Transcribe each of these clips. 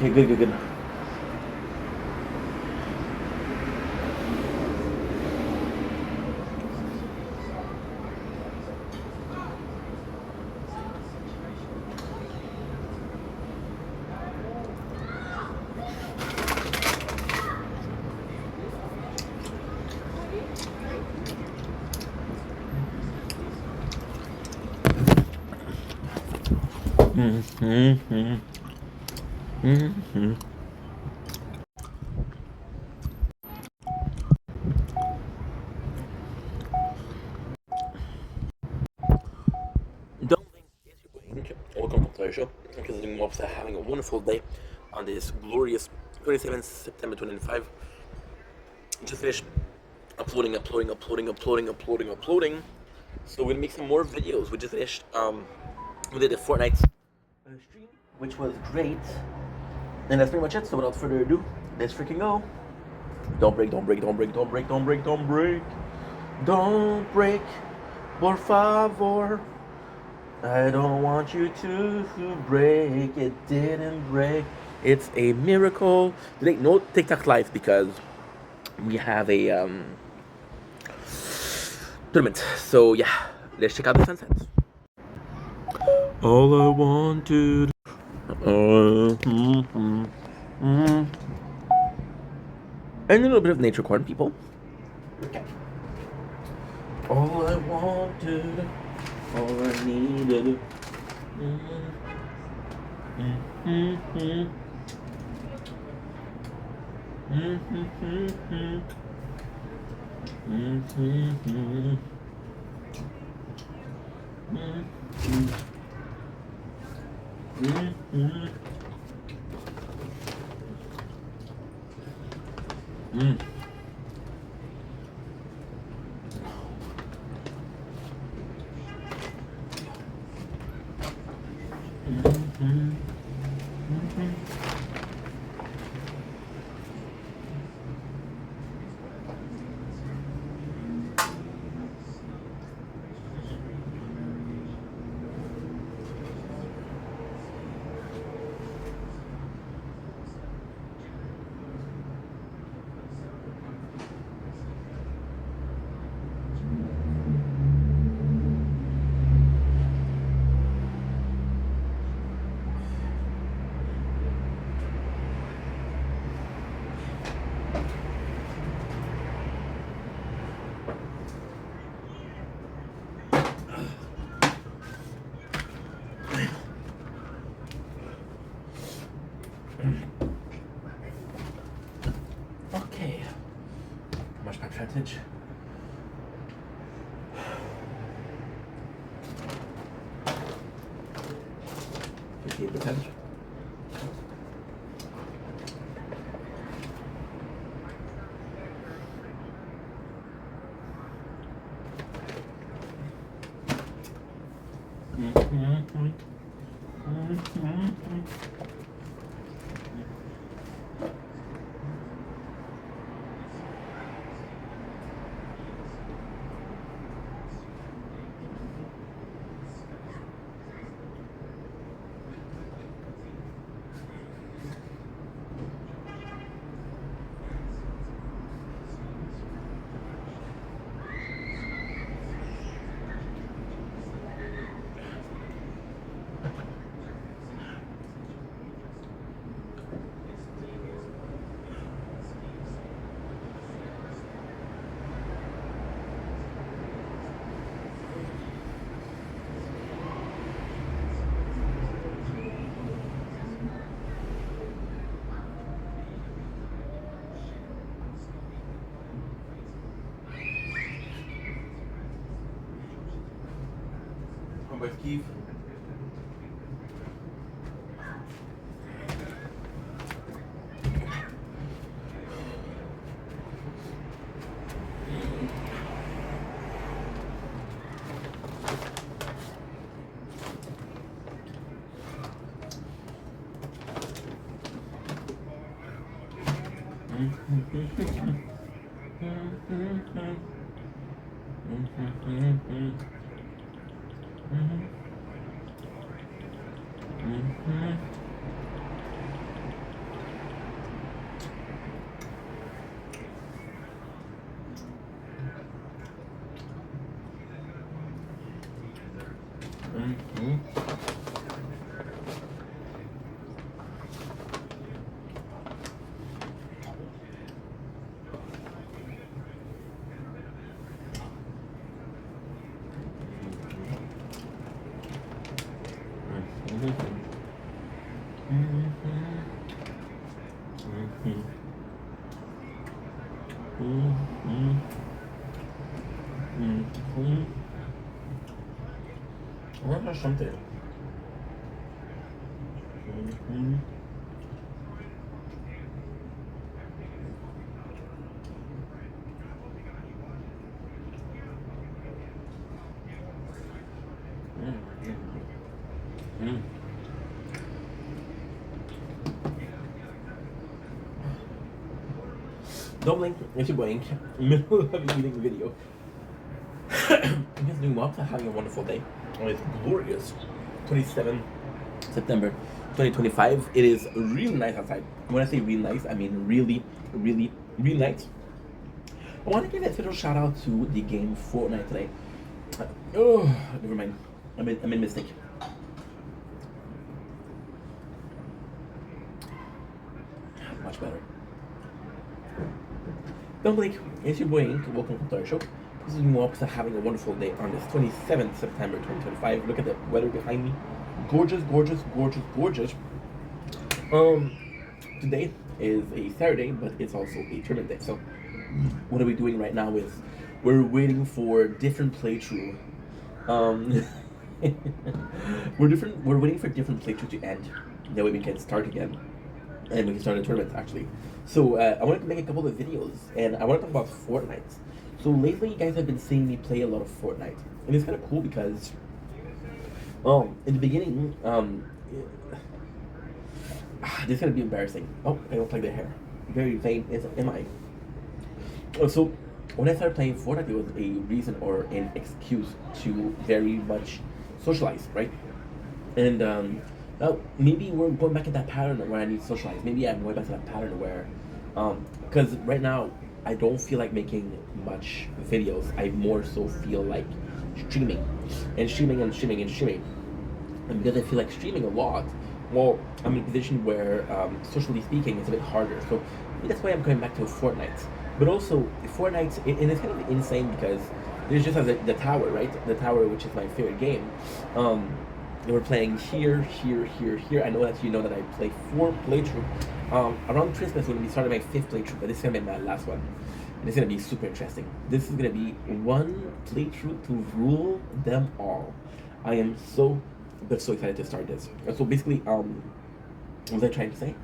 Okay, good, good, good. Mm-hmm. Mm-hmm. Don't think yes, you're going. Welcome to the show. Because I'm obviously having a wonderful day on this glorious 27th September 2025. Just finished uploading. So we're gonna make some more videos. We just finished. We did a Fortnite stream, which was great. And that's pretty much it. So without further ado, let's freaking go. Don't break, don't break, don't break, don't break, don't break, don't break. Don't break, por favor. I don't want you to break. It didn't break. It's a miracle. Today, no TikTok live because we have a tournament. So yeah, let's check out the sunsets. All I wanted. And a little bit of nature corn, people. Okay. All I wanted, all I needed. Okay. How much percentage? 58%. How about Keith? Mm-hmm. Well, that's something. Don't blink if you blink. Middle of an eating video. I'm just doing well for having a wonderful day. Oh, it's glorious. 27 September 2025. It is really nice outside. When I say really nice, I mean really, really, really nice. I want to give a special shout out to the game Fortnite today. Oh, never mind. I made a mistake. Much better. Don't blink. It's your boy Ink. Welcome to our show. This is Mops having a wonderful day on this 27th September 2025. Look at the weather behind me. Gorgeous, gorgeous, gorgeous, gorgeous. Today is a Saturday, but it's also a tournament day. So what are we doing right now is we're waiting for different playthrough. We're waiting for different playthrough to end. That way we can start again. And we can start a tournament actually. So I wanted to make a couple of videos and I want to talk about Fortnite. So lately you guys have been seeing me play a lot of Fortnite. And it's kind of cool because in the beginning, this is going to be embarrassing. Oh, I don't like the hair. Very vain, am I? So when I started playing Fortnite, it was a reason or an excuse to very much socialize, right? And now maybe we're going back in that pattern where I need to socialize. Maybe I'm going back to that pattern where, because right now I don't feel like making much videos. I more so feel like streaming, and streaming and streaming and streaming. And because I feel like streaming a lot, well, I'm in a position where, socially speaking, it's a bit harder. So maybe that's why I'm going back to Fortnite. But also, Fortnite, and it's kind of insane because there's just the tower, right? The tower, which is my favorite game. We're playing here, here, here, here. I know that you know that I play 4 playthrough. Around Christmas, we're going to be starting my 5th playthrough, but this is going to be my last one. And it's going to be super interesting. This is going to be one playthrough to rule them all. I am so excited to start this. So basically, what was I trying to say?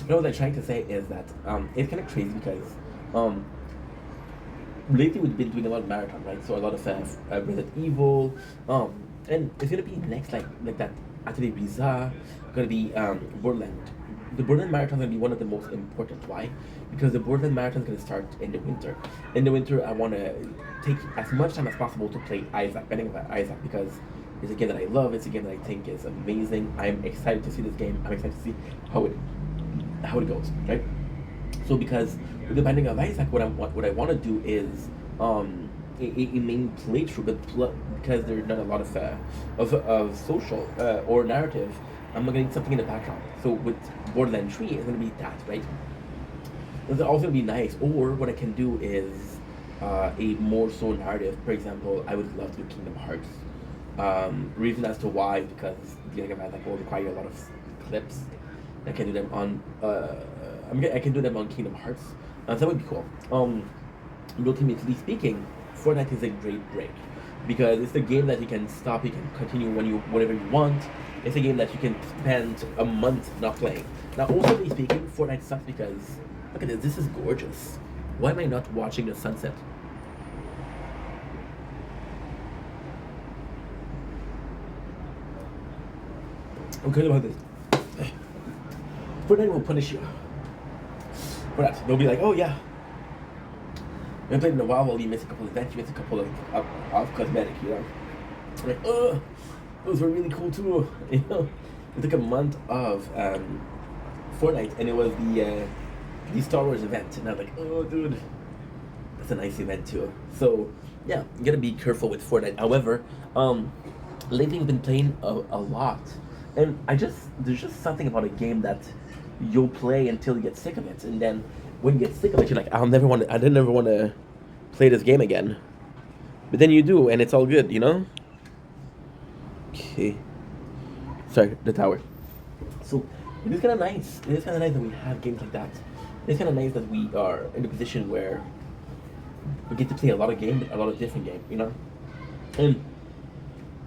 No, what I'm trying to say is that it's kind of crazy because lately we've been doing a lot of marathon, right? So a lot of Resident Evil, and it's gonna be next like that Atelier Bizarre, gonna be Borderland. The Borderland marathon is gonna be one of the most important. Why? Because the Borderland marathon is gonna start in the winter. In the winter, I want to take as much time as possible to play Isaac, betting about Isaac, because it's a game that I love. It's a game that I think is amazing. I'm excited to see this game. I'm excited to see how it goes, right? So because with the Binding of Isaac, what I want to do is a main playthrough, but because there's not a lot of social or narrative, I'm gonna need something in the background. So with Borderlands 3, it's gonna be that, right? It's also gonna be nice. Or what I can do is a more so narrative. For example, I would love to do Kingdom Hearts. Reason as to why, because the Binding of Isaac will require a lot of clips. I can do them on I can do them on Kingdom Hearts. So that would be cool. Ultimately speaking, Fortnite is a great break because it's the game that you can stop, you can continue whenever you want. It's a game that you can spend a month not playing. Now, also speaking, Fortnite sucks because look at this. This is gorgeous. Why am I not watching the sunset? I'm good about this. Fortnite will punish you for that. They'll be like, oh yeah, you haven't played in a while, well, you miss a couple of events, you miss a couple of cosmetic, you know. Like, oh, those were really cool too, you know. It took a month of Fortnite, and it was the Star Wars event, and I was like, oh dude, it's a nice event too. So yeah, you gotta be careful with Fortnite. However, lately I've been playing a lot, and there's just something about a game that you'll play until you get sick of it, and then when you get sick of it, you're like, I didn't ever want to play this game again. But then you do, and it's all good, you know. Okay. Sorry, the tower. So it is kind of nice. It is kind of nice that we have games like that. It's kind of nice that we are in a position where we get to play a lot of games, a lot of different games, you know. And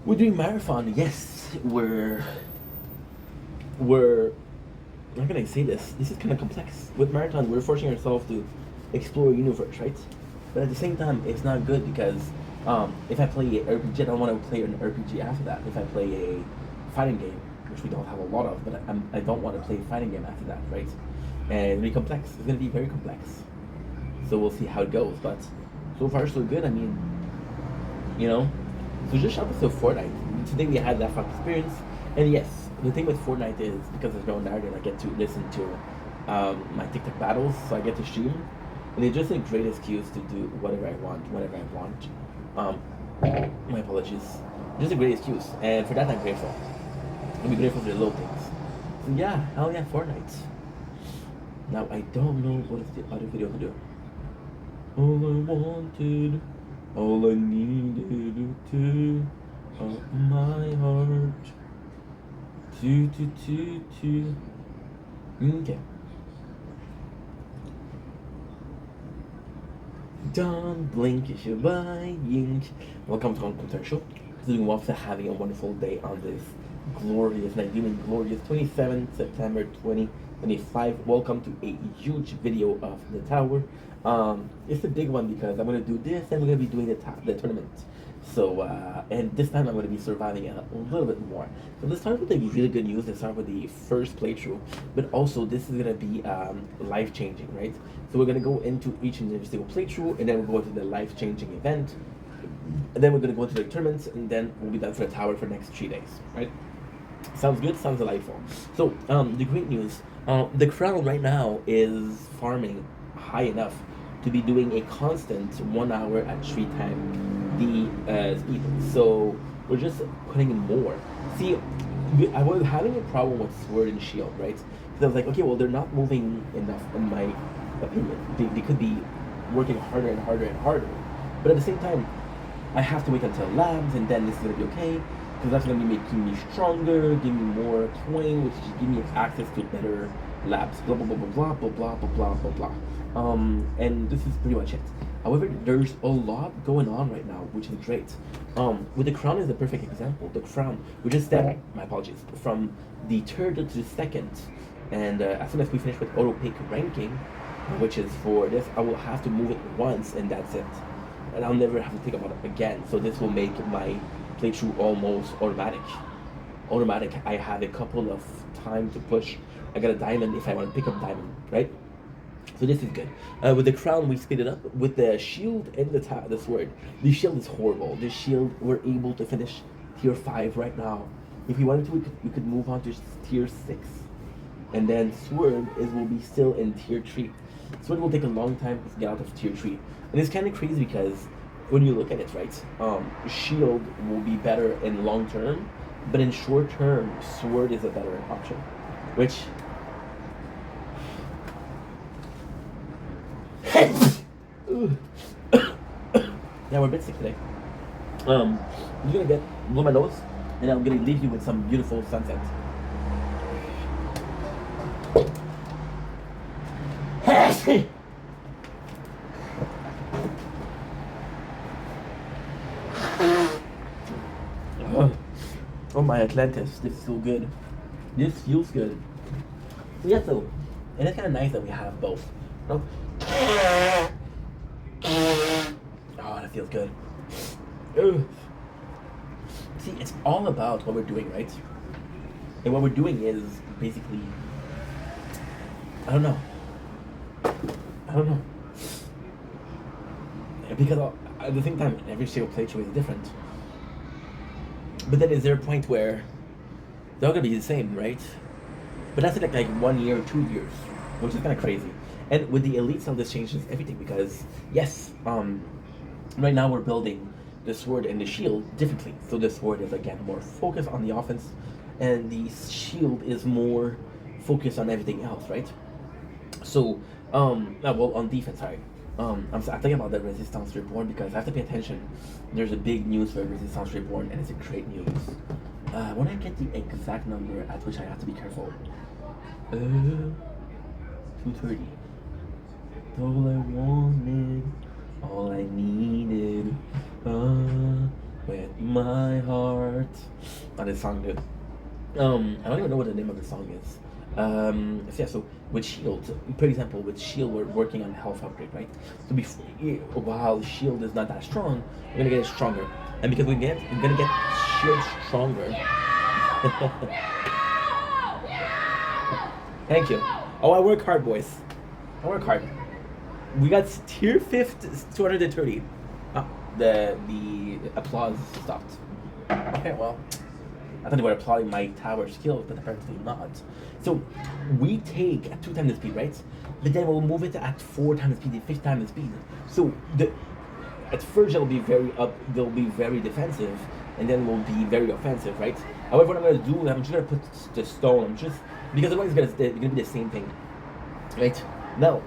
we're doing marathon. Yes, we're. How can I say this? This is kind of complex. With marathon, we're forcing ourselves to explore a universe, right? But at the same time, it's not good because if I play an RPG, I don't want to play an RPG after that. If I play a fighting game, which we don't have a lot of, but I don't want to play a fighting game after that, right? And it'll be complex. It's going to be very complex. So we'll see how it goes. But so far, so good. I mean, you know. So just shout out to Fortnite. Today we had that fun experience. And yes, the thing with Fortnite is because there's no narrative, I get to listen to my TikTok battles, so I get to stream. And it's just a great excuse to do whatever I want, whenever I want. My apologies. Just a great excuse. And for that, I'm grateful. I'll be grateful for the little things. So yeah, hell yeah, Fortnite. Now, I don't know what is the other video to do. All I wanted, all I needed to, my heart. Okay. Don't blink if you're buying. Welcome to Uncle Show. Doing well for having a wonderful day on this glorious night, doing glorious 27th September 2025. Welcome to a huge video of the tower. It's a big one because I'm gonna do this and we're gonna be doing the tournament. So and this time I'm gonna be surviving a little bit more. So let's start with the really good news. Let's start with the first playthrough, but also this is gonna be life changing, right? So we're gonna go into each and every single playthrough, and then we'll go to the life changing event, and then we're gonna go to the tournaments, and then we'll be done for the tower for the next 3 days, right? Sounds good. Sounds delightful. So the great news, the crown right now is farming high enough to be doing a constant 1 hour at 3 times the speed. So we're just putting in more. See, I was having a problem with sword and shield, right? Because I was like, okay, well, they're not moving enough, in my opinion. They could be working harder and harder and harder. But at the same time, I have to wait until labs, and then this is gonna be okay, because that's gonna be making me stronger, give me more coin, which is give me access to better labs. Blah blah blah blah blah blah blah blah blah blah. And this is pretty much it. However, there's a lot going on right now, which is great. With the crown is a perfect example. The crown, we just stepped, my apologies, from the third to the second, and as soon as we finish with auto pick ranking, which is for this, I will have to move it once, and that's it. And I'll never have to think about it again. So this will make my playthrough almost automatic. I have a couple of time to push. I got a diamond if I want to pick up diamond, right? So this is good. With the crown, we speed it up. With the shield and the sword, the shield is horrible. The shield, we're able to finish tier 5 right now. If we wanted to, we could move on to tier 6. And then sword will be still in tier 3. Sword will take a long time to get out of tier 3. And it's kind of crazy because when you look at it, right, shield will be better in long term, but in short term, sword is a better option. Which... yeah, we're a bit sick today. I'm gonna blow my nose, and I'm gonna leave you with some beautiful sunsets. Oh my Atlantis, this is so good. This feels good. Yeah, so, and it's kind of nice that we have both. No? Oh, that feels good. Ugh. See, it's all about what we're doing, right? And what we're doing is basically, I don't know. Because at the same time, every single playthrough is different. But then is there a point where they're all gonna be the same, right? But that's like 1 year or 2 years, which is kind of crazy. And with the elite cell, this changes everything because yes, right now we're building the sword and the shield differently. So the sword is again more focused on the offense, and the shield is more focused on everything else, right? So, well, on defense, sorry. I'm thinking about the Resistance Reborn because I have to pay attention. There's a big news for Resistance Reborn, and it's a great news. When I get the exact number at which I have to be careful. 230. All I wanted, all I needed, with my heart. Oh, this song, dude. I don't even know what the name of the song is. So yeah, so with Shield, for example, with Shield, we're working on health upgrade, right? So before, while Shield is not that strong, we're gonna get it stronger, and because we're gonna get Shield stronger. Thank you. Oh, I work hard, boys. I work hard. We got tier 5th, 230. The applause stopped. Okay, well, I thought they were applauding my tower skills, but apparently not. So we take at 2 times the speed, right? But then we'll move it at 4 times the speed, 5 times the speed. So at first they'll be very defensive, and then we'll be very offensive, right? However, what I'm gonna do, I'm just gonna put the stone, because otherwise it's gonna be the same thing, right? Now,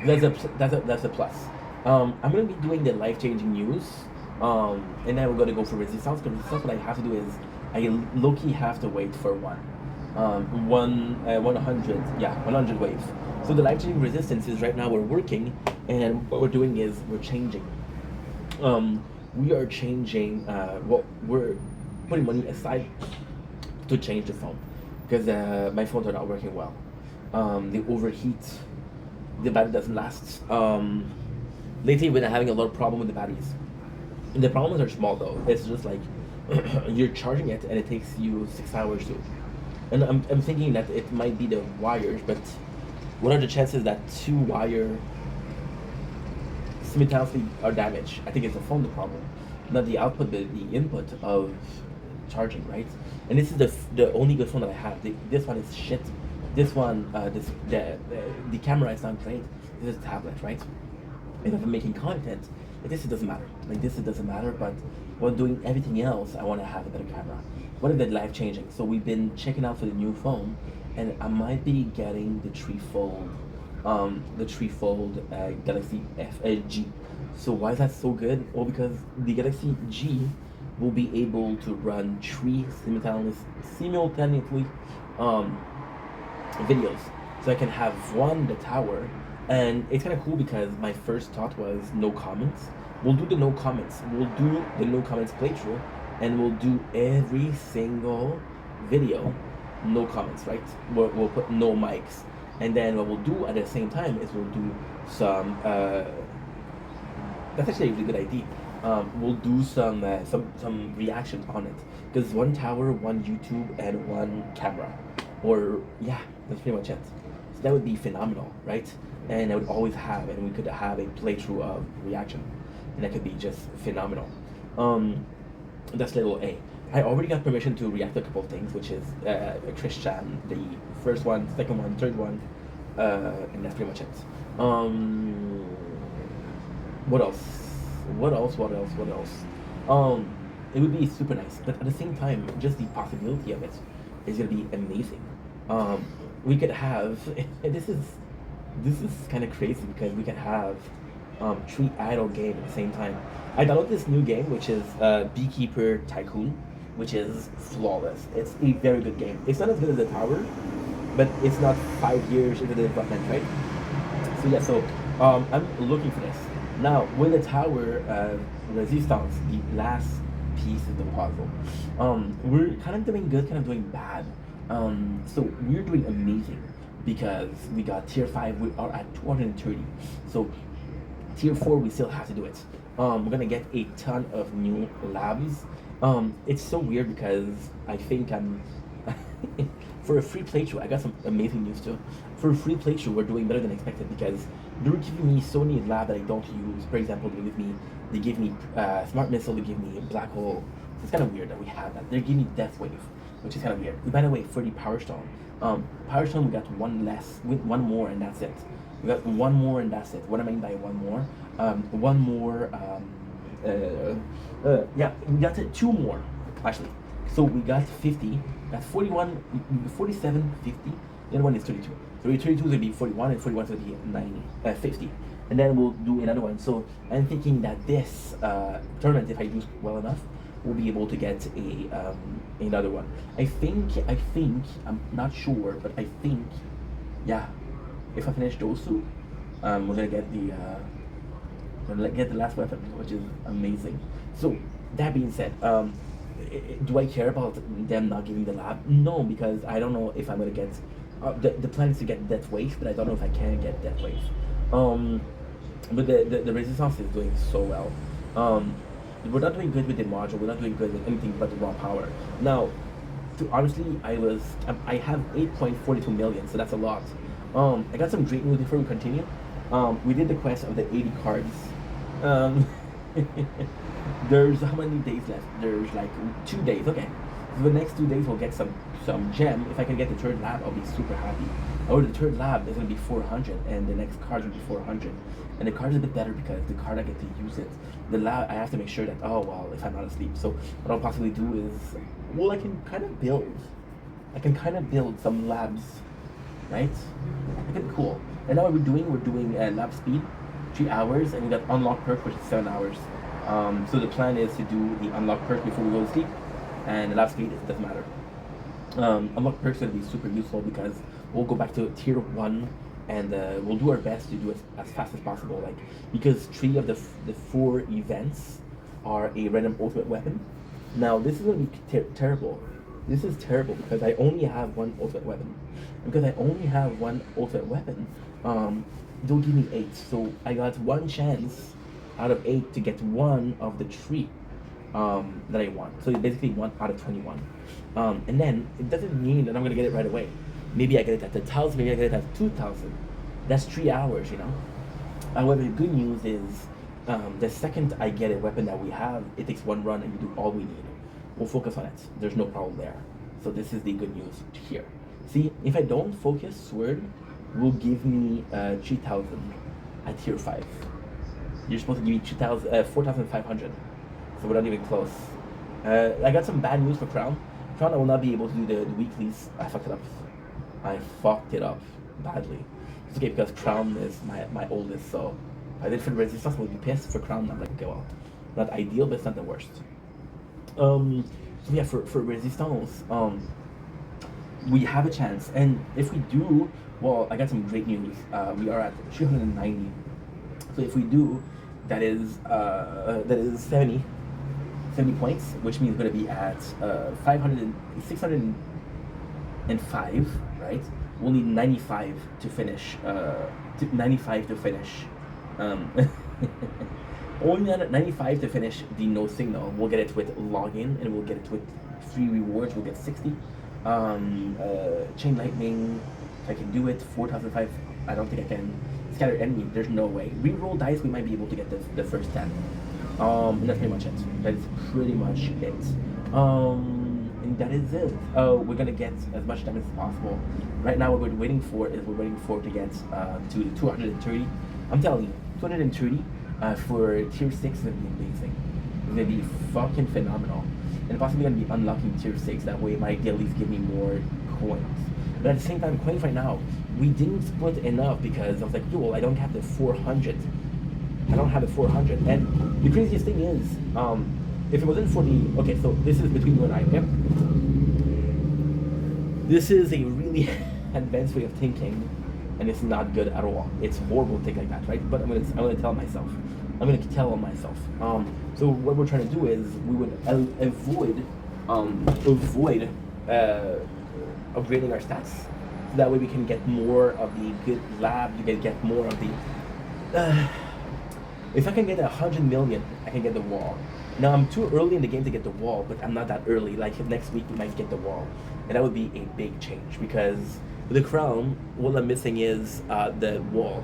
that's a plus. I'm gonna be doing the life-changing news, and then we're gonna go for resistance. Because resistance, what I have to do is I low-key have to wait for 100 waves. So the life-changing resistance is right now we're working, and what we're doing is we're changing. We are changing. We're putting money aside to change the phone because my phones are not working well. They overheat. The battery doesn't last. Lately, we've been having a lot of problem with the batteries. And the problems are small though. It's just like you're charging it and it takes you 6 hours to. And I'm thinking that it might be the wires, but what are the chances that 2 wire simultaneously are damaged? I think it's the phone the problem, not the output, the input of charging, right? And this is the only good phone that I have. This one is shit. This one, the camera is not great. This is a tablet, right? And if I'm making content, this doesn't matter. It doesn't matter. But while doing everything else, I want to have a better camera. What is that life changing? So we've been checking out for the new phone, and I might be getting the threefold Galaxy G. So why is that so good? Well, because the Galaxy G will be able to run 3 simultaneously videos. So I can have the tower, and it's kind of cool because my first thought was no comments. We'll do the no comments. We'll do the no comments playthrough, and we'll do every single video no comments, right? We'll put no mics, and then what we'll do at the same time is we'll do some. That's actually a really good idea. We'll do some reactions on it because 1 tower, 1 YouTube, and 1 camera, or yeah, that's pretty much it. So that would be phenomenal, right? And I would always have, and we could have a playthrough of reaction, and that could be just phenomenal. That's level A. I already got permission to react to a couple of things, which is Christian, the first one, second one, third one, and that's pretty much it. What else? It would be super nice, but at the same time, just the possibility of it is gonna be amazing. We could have, and this is kind of crazy because we could have 3 idle games at the same time. I downloaded this new game, which is Beekeeper Tycoon, which is flawless. It's a very good game. It's not as good as the Tower, but it's not 5 years into the development, right? So yeah, I'm looking for this. Now, with the Tower Resistance, the last piece of the puzzle, we're kind of doing good, kind of doing bad. So we're doing amazing because we got tier 5, we are at 230. So tier 4, we still have to do it. We're gonna get a ton of new labs. It's so weird because I think for a free playthrough, I got some amazing news too. For a free playthrough, we're doing better than expected because they're giving me so many labs that I don't use. For example, they give me Smart Missile, they give me Black Hole. So it's kind of weird that we have that. They give me Death Wave, which is kind of weird. By the way, for the Power Stone, we got one more, and that's it. We got one more and that's it. What I mean by one more? One more. Yeah, we got two more actually. So we got 50. That's 41, 47, 50. The other one is 32. So 32 is gonna be 41, and 41 is gonna be 90, 50. And then we'll do another one. So I'm thinking that this tournament, if I do well enough, we'll be able to get another one. I think I'm not sure, but I think, yeah, if I finish those two, we're gonna get the last weapon, which is amazing. So that being said, do I care about them not giving the lab? No, because I don't know if I'm gonna get. The plan is to get Death Wave, but I don't know if I can get Death Wave. But the Resistance is doing so well. We're not doing good with the module. We're not doing good with anything but the raw power. Now, honestly, I have 8.42 million, so that's a lot. I got some great news before we continue. We did the quest of the 80 cards. There's how many days left? There's like 2 days. Okay, so the next 2 days we'll get some gem. If I can get the third lab, I'll be super happy. Or the third lab is gonna be 400, and the next card will be 400. And the card is a bit better because the card I get to use it. The lab I have to make sure that if I'm not asleep. So what I'll possibly do is I can kind of build some labs, right? It could be cool. And now what we're doing lab speed, 3 hours, and we got unlock perk, which is 7 hours. So the plan is to do the unlock perk before we go to sleep, and the lab speed, it doesn't matter. Unlock perks is going to be super useful because we'll go back to tier 1, and we'll do our best to do it as fast as possible. Like, because 3 of the 4 events are a random ultimate weapon. Now this is going to be terrible. This is terrible because I only have 1 ultimate weapon. Because I only have 1 ultimate weapon, they'll give me 8. So I got 1 chance out of 8 to get 1 of the 3 that I want. So it's basically 1 out of 21. And then it doesn't mean that I'm gonna get it right away. Maybe I get it at 1,000, maybe I get it at 2,000. That's 3 hours, you know. However, the good news is the second I get a weapon that we have, it takes 1 run and we do all we need. We'll focus on it. There's no problem there. So this is the good news here. See, if I don't focus, Sword will give me 3,000 at tier 5. You're supposed to give me 4,500. So we're not even close. I got some bad news for Crown. Crown, I will not be able to do the weeklies. I fucked it up badly. It's okay because Crown is my oldest, so if I did for the Resistance, I would be pissed. For Crown, I'm like, okay, well, not ideal, but it's not the worst. So yeah, for Resistance, we have a chance, and if we do, well, I got some great news. We are at 390. So if we do, that is 70 points, which means we're gonna be at 605, right? We'll need 95 to finish. 95 to finish. Only 95 to finish the no signal. We'll get it with login, and we'll get it with free rewards. We'll get 60. Chain lightning. If I can do it, 4,005. I don't think I can. Scatter enemy. There's no way. Reroll dice. We might be able to get the first 10. And that's pretty much it. That is pretty much it. And that is it. We're gonna get as much damage as possible. Right now, what we're waiting for to get to 230. I'm telling you, 230 for tier 6 is gonna be amazing. It's gonna be fucking phenomenal, and possibly gonna be unlocking tier 6. That way, it might at least give me more coins. But at the same time, coins right now, we didn't split enough because I was like, yo, well, I don't have the 400. I don't have the 400. And the craziest thing is, if it wasn't for the... Okay, so this is between you and I, okay? This is a really advanced way of thinking, and it's not good at all. It's horrible to think like that, right? But I'm gonna tell myself. I'm gonna tell on myself. So what we're trying to do is we would avoid upgrading our stats. So that way we can get more of the good lab. You can get more of the... if I can get 100 million, I can get the wall. Now I'm too early in the game to get the wall, but I'm not that early. Like next week we might get the wall, and that would be a big change because with the crown, what I'm missing is the wall.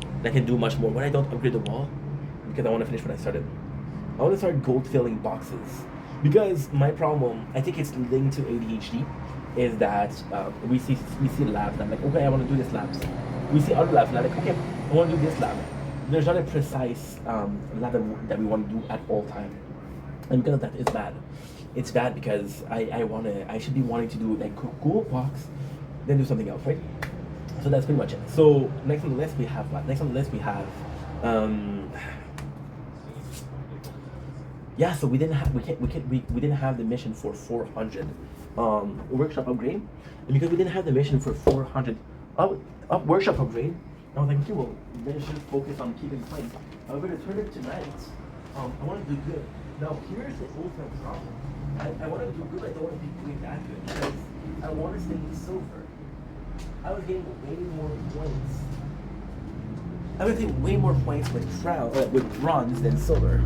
And I can do much more when I don't upgrade the wall because I want to finish what I started. I want to start gold filling boxes because my problem, I think it's linked to ADHD, is that we see labs. And I'm like, okay, I want to do this labs. we see other labs and I'm like, okay, I want to do this lab. There's not a precise lab that we want to do at all time, and because of that, it's bad. It's bad because I should be wanting to do like Google Box, then do something else, right? So that's pretty much it. So next on the list we have what? Next on the list we have, yeah. So we didn't have we didn't have the mission for 400 workshop upgrade, and because we didn't have the mission for 400 up workshop upgrade, I was like, okay, well, then I should focus on keeping points. However, to turn it tonight, I want to do good. Now here's the ultimate problem. I want to do good. I don't want to be doing that good because I want to stay in silver. I was getting way more points. I was getting way more points with bronze than silver.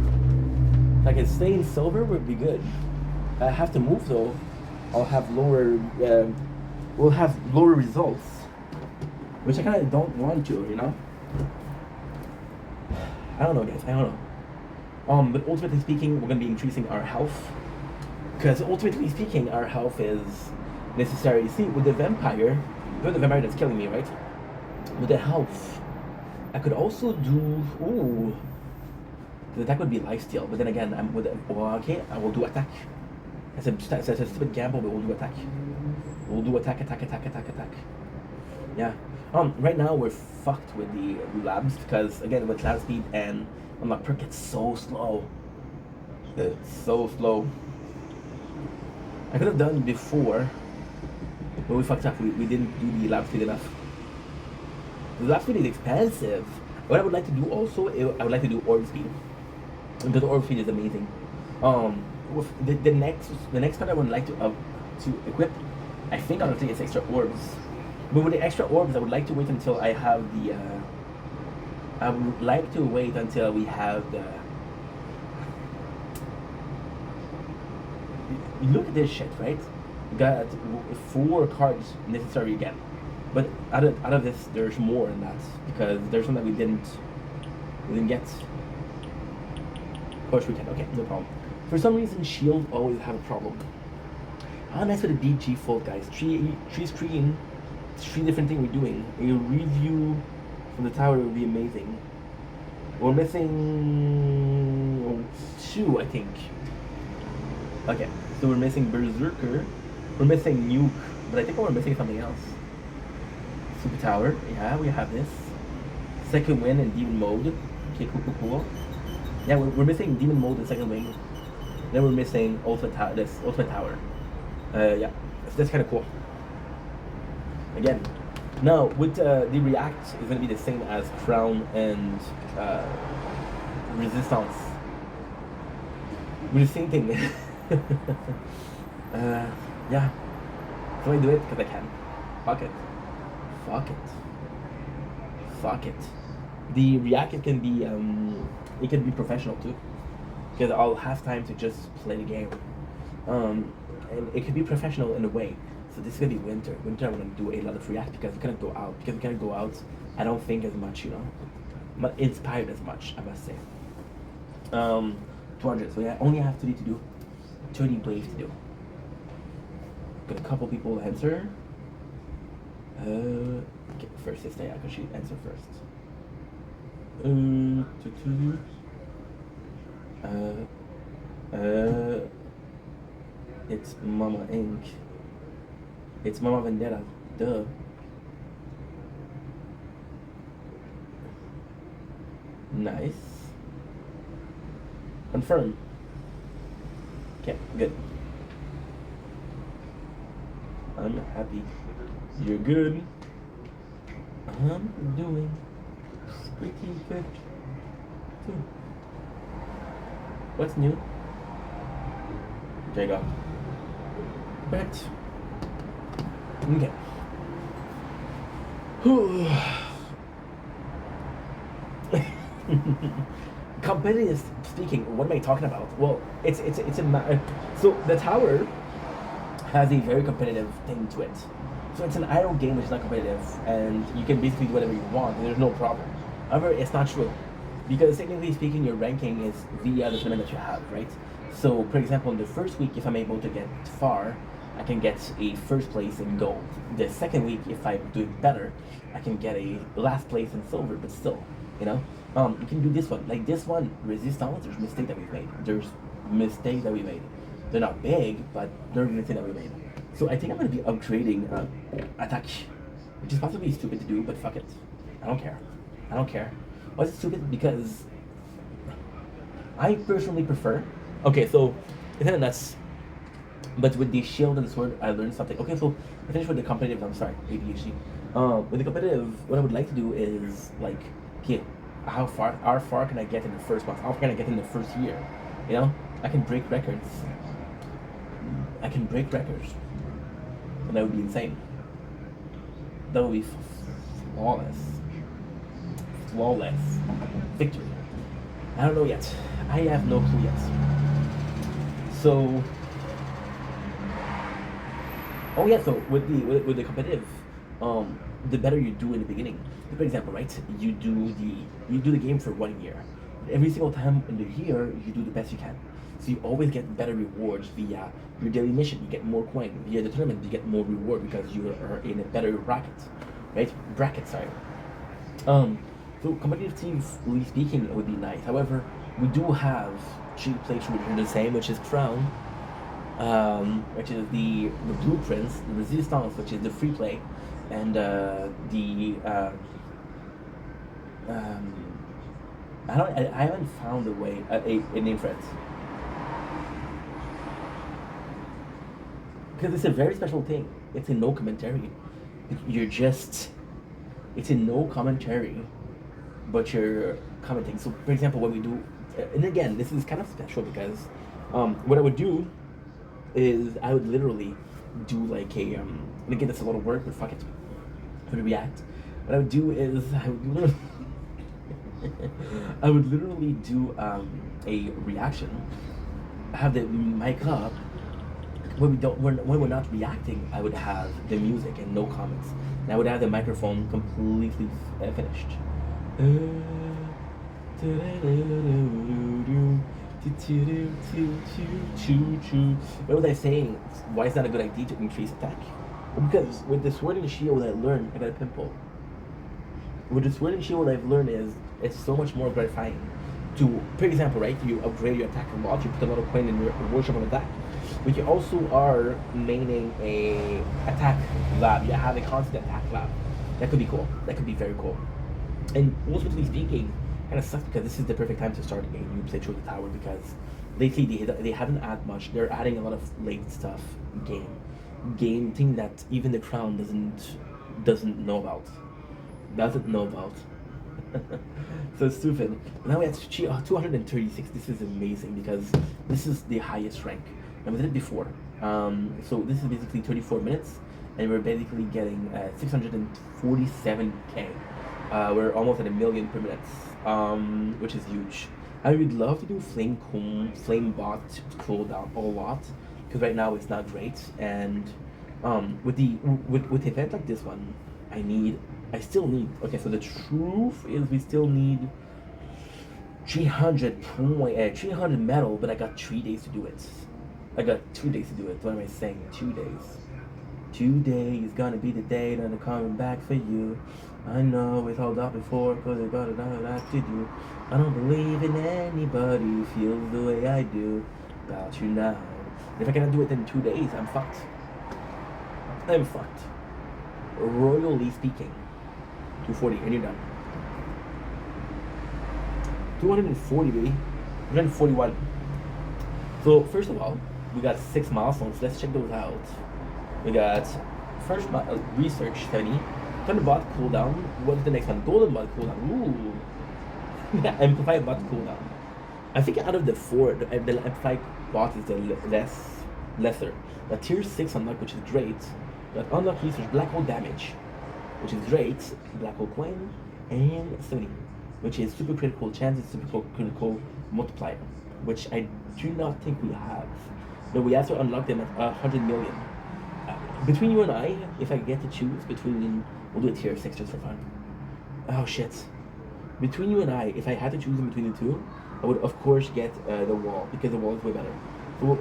If I can stay in silver, would be good. I have to move though. I'll have lower. We'll have lower results, which I kind of don't want to. You know. I don't know, guys. I don't know. But ultimately speaking, we're gonna be increasing our health. Because ultimately speaking, our health is necessary. See, with the vampire that's killing me, right? With the health, I could also do. Ooh, the attack would be lifesteal. But then again, I'm with. Okay, I will do attack. It's a stupid gamble, but we'll do attack. We'll do attack. Yeah. Right now we're fucked with the labs because again with lab speed and unlock perk, it's so slow. It's so slow. I could have done before, but we fucked up. We didn't do the lab speed enough. The lab speed is expensive. What I would like to do also, I would like to do orb speed. Because orb speed is amazing. With the next card I would like to equip, I think honestly it's extra orbs. But with the extra orbs, I would like to wait until I have the. I would like to wait until we have the. Look at this shit, right? Got 4 cards necessary again, but out of this, there's more than that because there's some that we didn't get. Push we can. Okay, no problem. For some reason, Shield always have a problem. How nice would it be, BG Fold, guys? Three screen, 3 different things we're doing. A review from the tower would be amazing. We're missing 2, I think. Okay, so we're missing Berserker. We're missing Nuke, but I think we're missing something else. Super Tower, yeah, we have this. Second Wind and Demon Mode. Okay, cool. Yeah, we're missing Demon Mode and Second Wing. Then we're missing Ultimate Tower. Yeah, so that's kind of cool. Again, now with the React is going to be the same as Crown and Resistance. With the same thing. Yeah. So I do it because I can. Fuck it. The React it can be professional too. Because I'll have time to just play the game. And it could be professional in a way. So this is gonna be winter. Winter I'm gonna do a lot of React because we can't go out. I don't think as much, you know. But inspired as much, I must say. 200. So yeah, I only have 30 to do. 30 waves to do. Got a couple people answer. Okay, first is Naya, because she answer first. It's Mama Inc. It's Mama Vendetta. Duh. Nice. Confirm. Okay, good. I'm happy. You're good. I'm doing pretty good too. What's new? There you go. But okay. Competitive speaking, what am I talking about? Well, it's a so the tower has a very competitive thing to it. So it's an idle game which is not competitive, and you can basically do whatever you want, and there's no problem. However, it's not true, because technically speaking, your ranking is via the tournament that you have, right? So, for example, in the first week, if I'm able to get far, I can get a first place in gold. The second week, if I'm doing better, I can get a last place in silver. But still, you know, you can do this one. Like this one, resistance. There's mistake that we've made. There's mistake that we made. They're not big, but they're mistake that we made. So I think I'm gonna be upgrading attack, which is possibly stupid to do, but fuck it. I don't care. I don't care. Why is it stupid? Because I personally prefer. Okay, so it's kind of nuts. But with the shield and the sword, I learned something. Okay, so I finished with the competitive. I'm sorry, ADHD. With the competitive, what I would like to do is like, okay, how far can I get in the first month? How far can I get in the first year? You know, I can break records. I can break records, and that would be insane. That would be flawless. Flawless victory. I don't know yet. I have no clue yet. So, oh yeah. So with the competitive, the better you do in the beginning. For example, right? You do the game for 1 year. Every single time in the year, you do the best you can. So you always get better rewards via your daily mission. You get more coin via the tournament. You get more reward because you are in a better bracket, right? Bracket, sorry. So competitively speaking, it would be nice. However, we do have cheap playthrough which are the same, which is Crown, which is the blueprints, the resistance, which is the free play, and I haven't found a way a name for it because it's a very special thing. It's a no commentary. You're just it's a no commentary, but you're commenting. So, for example, what we do, and again, this is kind of special because what I would do is I would literally do like a and again, that's a lot of work, but fuck it, for the React. What I would do is I would literally do a reaction, have the mic up. When we're not reacting, I would have the music and no comments, and I would have the microphone completely finished. What was I saying? Why is that a good idea to increase attack? Because with the sword and shield I learned, I got a pimple. With the sword and shield I've learned is it's so much more gratifying. To, for example, right, you upgrade your attack a lot, you put a lot of coin in your worship on attack, but you also are maining a attack lab. You have a constant attack lab. That could be cool. That could be very cool. And ultimately speaking, kind of sucks because this is the perfect time to start a new playthrough of the tower because lately they haven't added much. They're adding a lot of late stuff, game thing that even the crown doesn't know about. So stupid. Now we're at 236. This is amazing because this is the highest rank. And we did it before. So this is basically 34 minutes, and we're basically getting 647k. We're almost at 1 million per minute, which is huge. I would love to do flame bot cooldown a lot because right now it's not great. And with the event like this one, I still need. Okay, so the truth is we still need 300 metal, but I got 3 days to do it. I got 2 days to do it. What am I saying? 2 days. 2 days gonna be the day that I'm coming back for you. I know it's all out before, cause I got it all I to do. I don't believe in anybody who feels the way I do about you now. If I cannot do it in 2 days, I'm fucked. I'm fucked. Royally speaking. 240, and you're done. 240, baby. 241. So, first of all, we got 6 milestones. Let's check those out. We got first research 70. Thunder bot cooldown. What's the next one? Golden bot cooldown. Ooh. Yeah, amplify bot cooldown. I think out of the 4, the amplify bot is the lesser. The tier 6 unlock, which is great. But unlock research black hole damage, which is great. Black hole coin and 70, which is super critical chances, super critical multiplier, which I do not think we have. But we have to unlock them at 100 million. Between you and I, if I get to choose between, we'll do it tier 6 just for fun. Oh shit. Between you and I, if I had to choose in between the two, I would of course get the wall, because the wall is way better. We'll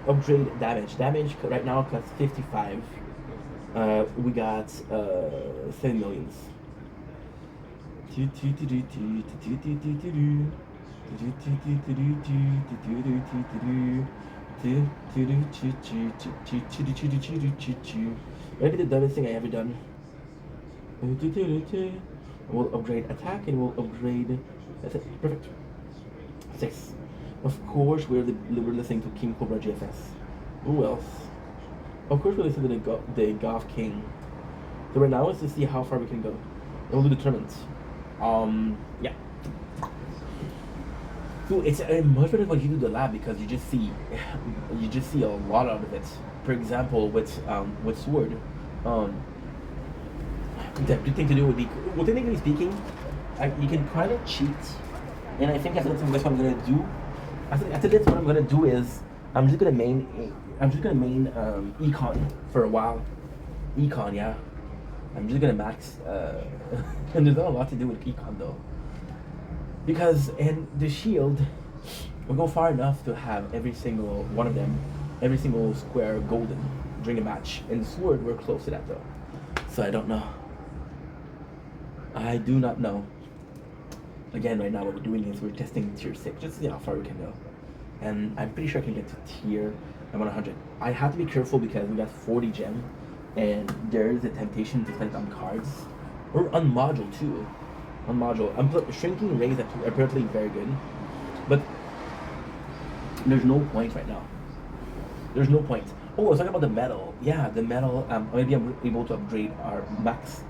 upgrade damage. Damage right now costs 55. We got 7 millions. Maybe the dumbest thing I ever done. We'll upgrade attack and we'll upgrade. That's it. Perfect. 6. Of course, we're listening to King Cobra GFS. Who else? Of course, we're listening to the Goth King. So right now is to see how far we can go. And we'll do the tournaments. Yeah. So it's much better when you do the lab because you just see a lot out of it. For example, with Sword, the good thing to do would be, well, technically speaking, you can kind of cheat. And I think that's what I'm gonna do. After this, what I'm gonna do is I'm just gonna main Econ for a while. Econ, yeah. I'm just gonna max. And there's not a lot to do with Econ though, because in the shield, we'll go far enough to have every single one of them, every single square golden during a match. In the sword, we're close to that though, so I don't know. I do not know. Again, right now what we're doing is we're testing tier 6, just to see how far we can go. And I'm pretty sure I can get to tier 100. I have to be careful because we got 40 gem, and there is a temptation to spend on cards, or on module too. On module, shrinking rays are apparently very good, but there's no point right now. There's no point. Oh, I was talking about the metal. Yeah, the metal. Maybe I'm able to upgrade our max.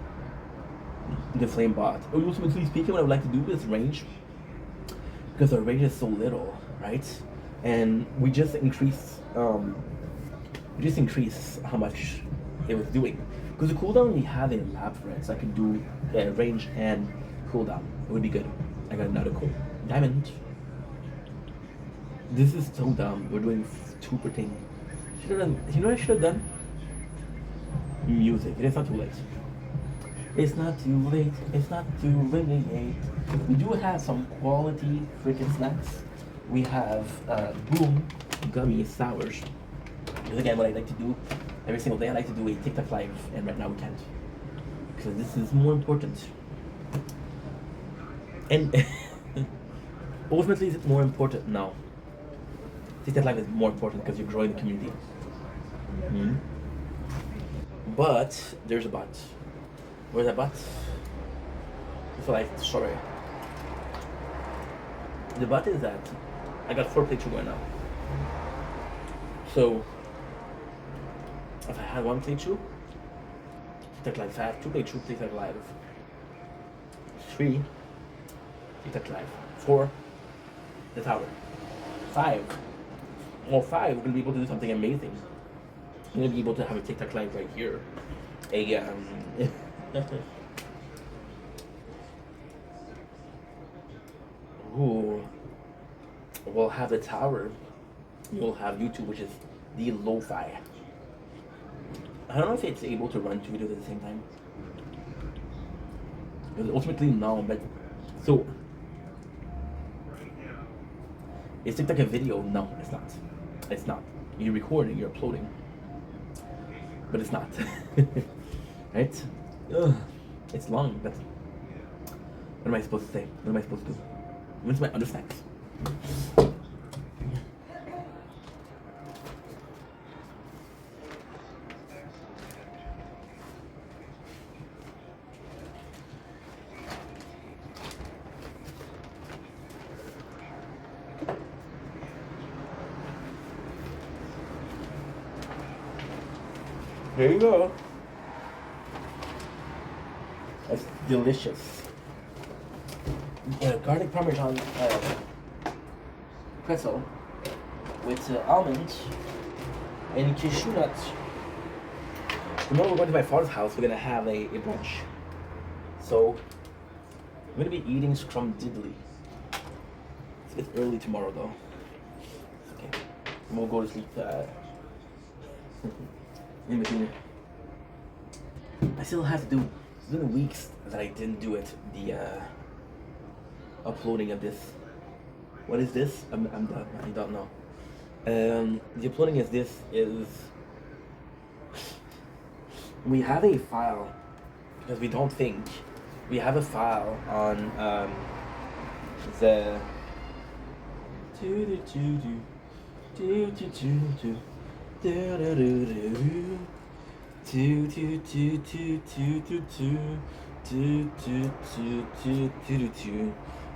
The flame bot. Ultimately speaking, what I would like to do is range, because our range is so little, right? And we just increase how much it was doing. Because the cooldown we have in lab, for it, so I could do range and cooldown. It would be good. I got another cool diamond. This is so dumb. We're doing 2 per thing. Should have done. You know what I should have done? Music. It is not too late. It's not too late, it's not too late. We do have some quality freaking snacks. We have Boom Gummy Sours. Because again, what I like to do every single day, I like to do a TikTok live, and right now we can't. Because this is more important. And ultimately, is it more important? No. TikTok live is more important because you're growing the community. Mm-hmm. But there's a but. Where's that but? It's like, sorry. The but is that I got 4 playthrough going now. So, if I had 1 playthrough, TikTok live. If I have 2 playthrough, TikTok live. 3, TikTok live. 4, the tower. 5. Well, 5, we're gonna be able to do something amazing. We're gonna be able to have a TikTok live right here. Ooh. We'll have the tower. You'll have YouTube, which is the lo-fi. I don't know if it's able to run 2 videos at the same time. Ultimately, no, but so is TikTok a video? No, it's not. It's not. You're recording, you're uploading, but it's not. Right? Ugh. It's long, but what am I supposed to say? What am I supposed to do? When's my other snacks? There you go. That's delicious. Garlic parmesan pretzel with almonds and cashew nuts. Tomorrow we're going to my father's house. We're gonna have a brunch. So I'm gonna be eating scrumdiddly. It's a bit early tomorrow though. Okay, and we'll go to sleep in between. I still have to do. It's been weeks that I didn't do it. The uploading of this. What is this? I'm done. I don't know. The uploading is this is we have a file because we don't think we have a file on the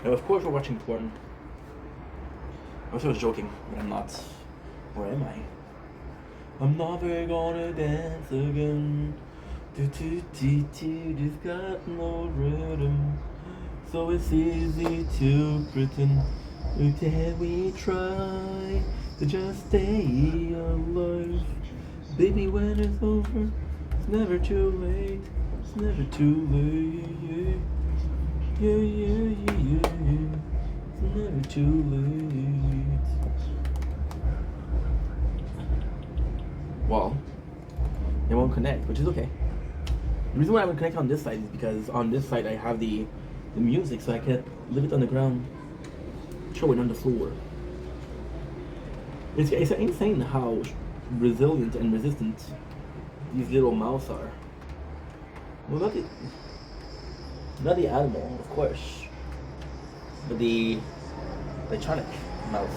and of course we're watching porn. I was joking, but I'm not. Where am I? I'm never gonna dance again. This got no rhythm, so it's easy to pretend that we try to just stay alive. Baby, when it's over, it's never too late. It's never too late. Yeah, yeah, yeah, yeah, yeah. It's never too late. Well, it won't connect, which is okay. The reason why I would connect on this side is because on this side I have the music, so I can leave it on the ground, show it on the floor. It's insane how resilient and resistant these little mouths are. Well, not the animal, of course, but the electronic mouse.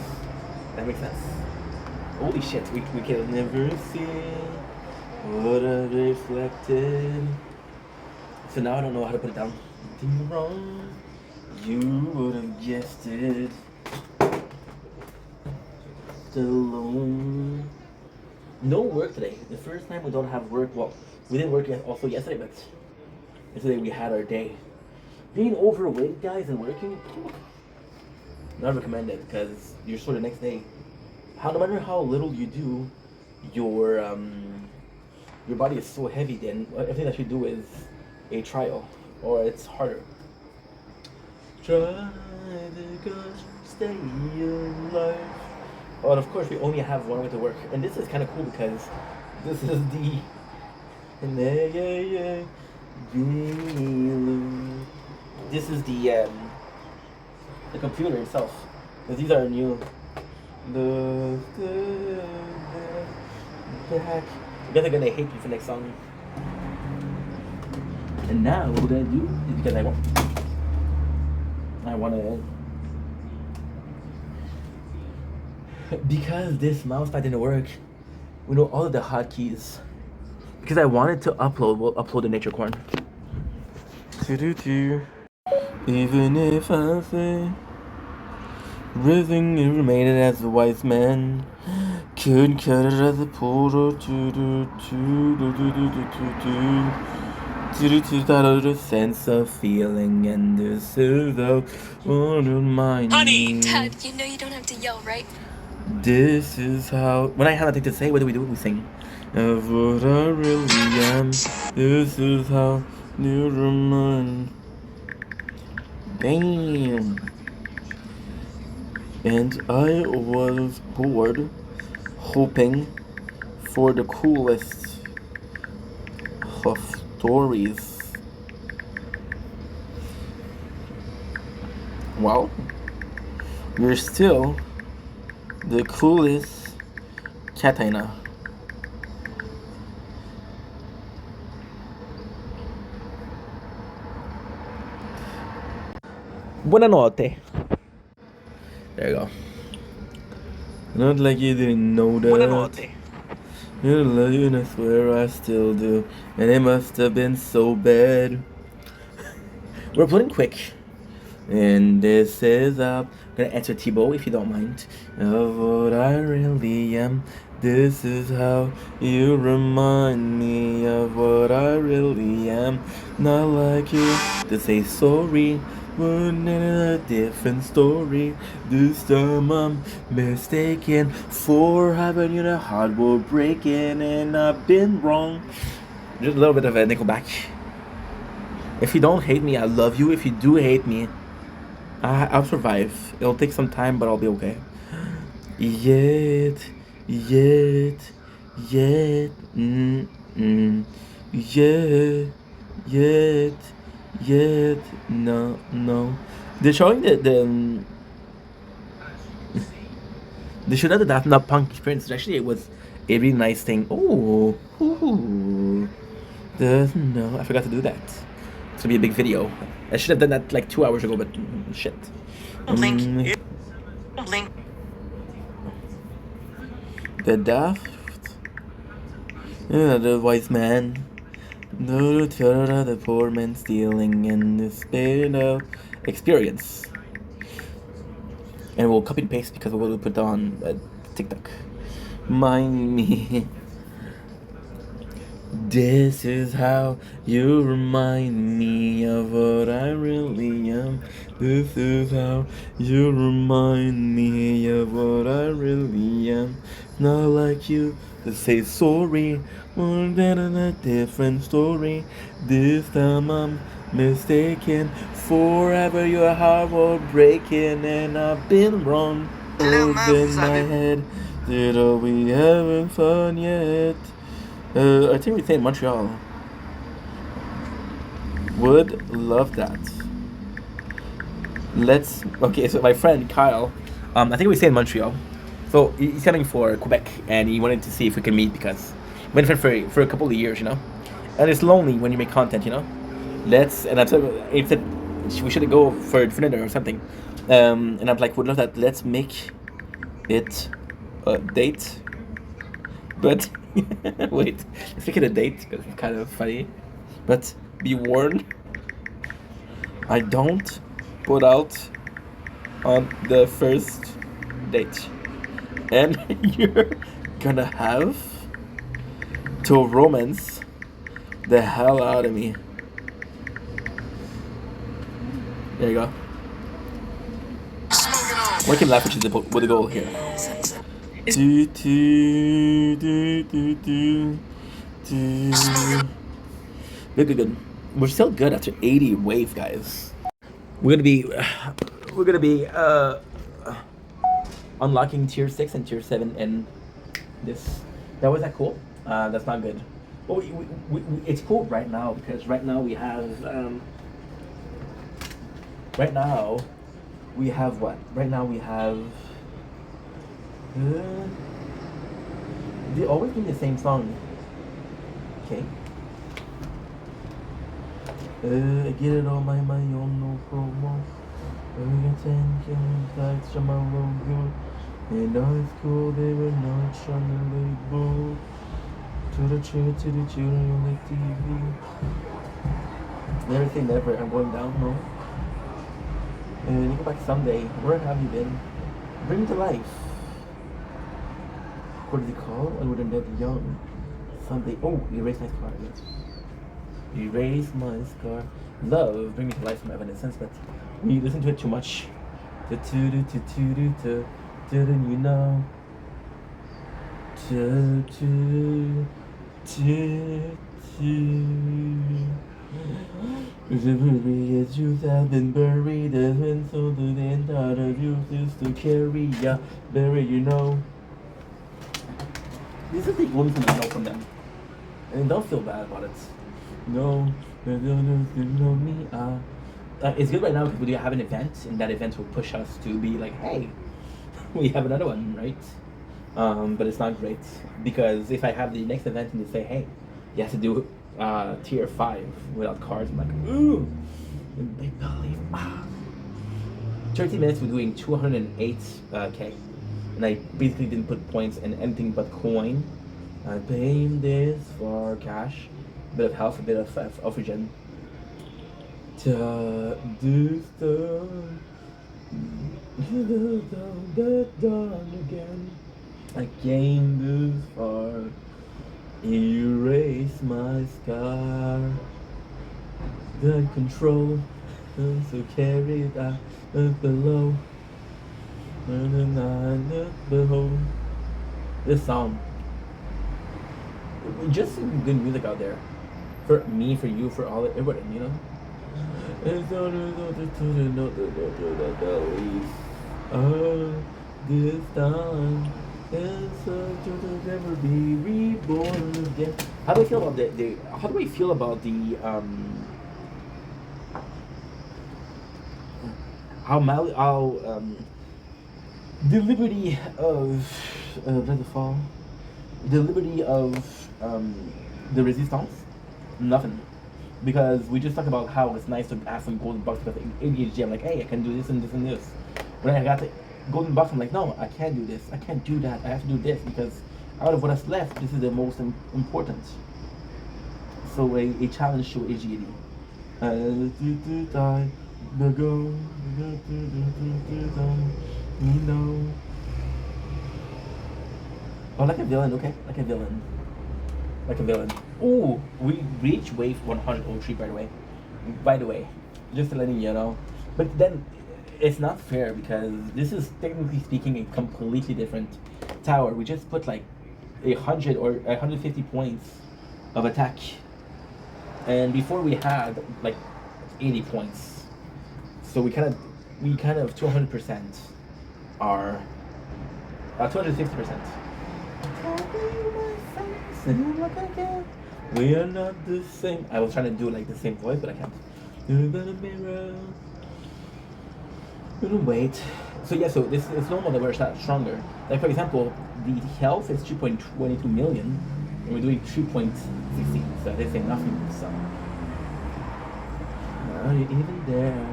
That makes sense. Holy shit, we can never see what I reflected. So now I don't know how to put it down. Nothing wrong, you would have guessed it. Still alone. No work today. The first time we don't have work. Well, we didn't work also yesterday, but yesterday we had our day. Being overweight, guys, and working, not recommended because you're sore the next day. No matter how little you do, your body is so heavy. Then everything that you do is a trial, or it's harder. Try to go stay alive. Oh, and of course we only have one way to work, and this is kind of cool because this is this is the computer itself. Because these are new. The heck? You guys are gonna hate me for next song. And now what we're gonna do is because I wanna because this mouse pad didn't work, we know all of the hotkeys. Because I wanted to upload, we'll upload the nature corn. Even if I say everything you made it as a wise man, couldn't cut it as a portal that other sense of feeling, and this is the one of mine. Honey! Dad, you know you don't have to yell, right? This is how. When I have nothing to say, what do? We sing. Of what I really am. This is how you remind. Damn. And I was bored, hoping for the coolest of stories. Well, you're still the coolest Katina. Buonanotte. There you go. Not like you didn't know that. Buonanotte. You love you, and I swear I still do. And it must have been so bad. We're putting quick. And this is I'm gonna answer Thibaut if you don't mind. Of what I really am. This is how you remind me of what I really am. Not like you to say sorry. But in a different story. This time I'm mistaken for having you the heart will breaking, and I've been wrong. Just a little bit of a Nickelback. If you don't hate me, I love you. If you do hate me, I'll survive. It'll take some time, but I'll be okay. Yet, no. They're showing the They should have the Daft Punk experience. Actually, it was a really nice thing. Oh, ooh, no, I forgot to do that. It's gonna be a big video. I should have done that like 2 hours ago, but shit. Link. The Daft. The wise man. The poor man stealing in the spirit of experience. And we'll copy and paste because we'll put on TikTok. Mind me. This is how you remind me of what I really am. This is how you remind me of what I really am. Not like you to say sorry, more than a different story. This time I'm mistaken. Forever your heart will breaking, and I've been wrong. In my head, did are we having fun yet? I think we stay in Montreal. Would love that. Okay, so my friend Kyle, I think we stay in Montreal. So he's coming for Quebec, and he wanted to see if we can meet because we've been friends for a couple of years, you know. And it's lonely when you make content, you know. And I said we should go for dinner or something. And I'm like, would love that. Let's make it a date. But wait, let's make it a date because it's kind of funny. But be warned, I don't put out on the first date, and you're gonna have to romance the hell out of me. There you go. One can laugh, which is with the goal here. Do, do, do, do, do, do. Good. We're still good after 80 wave, guys. We're gonna be unlocking tier 6 and tier 7 in this. That was that cool? That's not good. Well, it's cool right now because right now we have what? Right now we have. They always do the same song. Okay. I get it on my own, no promo. Attention, that's my logo. And high school, they were not trying to label. To the children on the TV. Never say never, I'm going down, no. And you go back someday. Where have you been? Bring to life. What is it called? I wouldn't get young. Someday. Oh, erase my scar. Yes. Erase my scar. Love, bring me to life from Evanescence, but we listen to it too much. You know. The youth have been buried, and so do the entire youth used to carry ya. Bury, you know. This is the only thing I know from them. And don't feel bad about it. No, you know me. It's good right now because we have an event, and that event will push us to be like, hey, we have another one, right? But it's not great because if I have the next event and they say, hey, you have to do tier 5 without cards, I'm like, ooh, big belly. 30 minutes we're doing 208k, and I basically didn't put points in anything but coin. I paying this for cash, a bit of health, a bit of oxygen. To do stuff, again. I came this far, erase my scar. The control, so carry it out below. Behold, this song. Just some good music out there. For me, for you, for all everybody, you know? This time, and so to never be reborn again. How do I feel about how do I feel about the the liberty of the fall, the liberty of the resistance, nothing. Because we just talk about how it's nice to have some golden bucks because ADHD, I'm like, hey, I can do this and this and this. When I got the golden bucks, I'm like, no, I can't do this. I can't do that. I have to do this because out of what is left, this is the most important. So a challenge to ADHD. Oh, like a villain, okay? Like a villain. Like a villain. Ooh, we reached wave 103, by the way. By the way, just to letting you know. But then, it's not fair because this is technically speaking a completely different tower. We just put like 100 or 150 points of attack, and before we had like 80 points. So we kind of 200% are 260%. We are not the same. I was trying to do like the same voice, but I can't. You're gonna mirror. Wait. So yeah, so this is normal that we're stronger. Like for example, the health is 2.22 million, and we're doing 3.16. So they say nothing. So are you even there?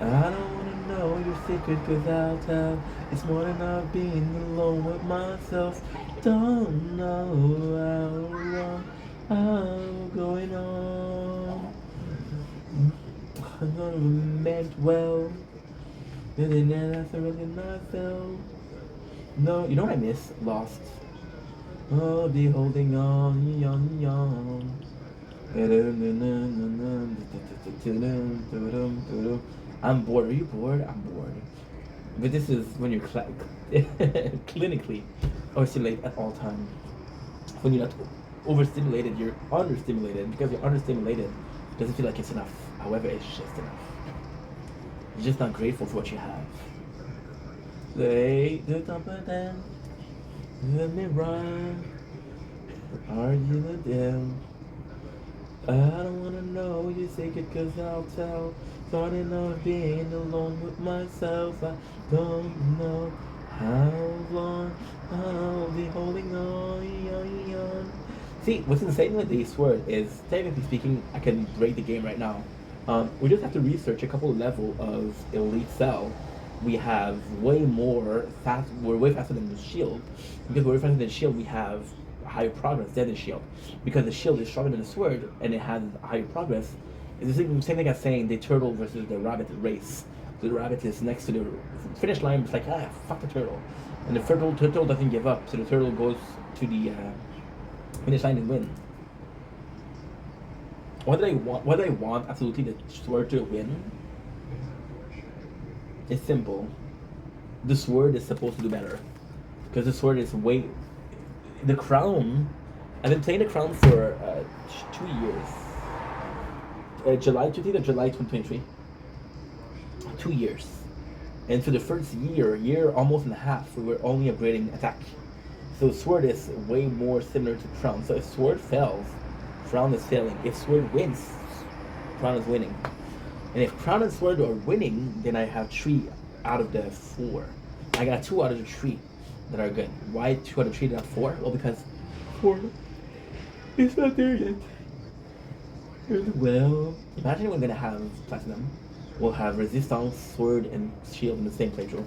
I don't wanna know your secret, cause I'll tell. It's more than not being alone with myself. Don't know how I'm going on. I never meant well. And then I surrendered myself. No, you know what I miss? Lost. I'll be holding on, yon. I'm bored. Are you bored? I'm bored. But this is when you're clinically overstimulated at all times. When you're not overstimulated, you're understimulated. Because you're understimulated, it doesn't feel like it's enough. However, it's just enough. You're just not grateful for what you have. Say the top of them. Let me run. Are you the devil? I don't wanna know your secret, cause I'll tell. Starting off being alone with myself. I don't know how long I'll be holding on. See, what's insane with the sword is, technically speaking, I can break the game right now. We just have to research a couple of level of Elite Cell. We have way more fast. We're way faster than the shield. Because we're faster than the shield, we have higher progress than the shield. Because the shield is stronger than the sword and it has higher progress. It's the same thing as saying the turtle versus the rabbit race. The rabbit is next to the finish line. It's like, fuck the turtle. And the turtle doesn't give up. So the turtle goes to the finish line and win. What do I want absolutely the sword to win? It's simple. The sword is supposed to do better. Because the sword is way... The crown... I've been playing the crown for 2 years. July 2023. 2 years. And for the first year, almost and a half, we were only upgrading attack. So sword is way more similar to crown. So if sword fails, crown is failing. If sword wins, crown is winning. And if crown and sword are winning, then I have 3 out of the 4. I got 2 out of the 3 that are good. Why 2 out of 3 not 4? Well, because 4 is not there yet. Well, imagine we're gonna have platinum. We'll have resistance, sword, and shield in the same playthrough.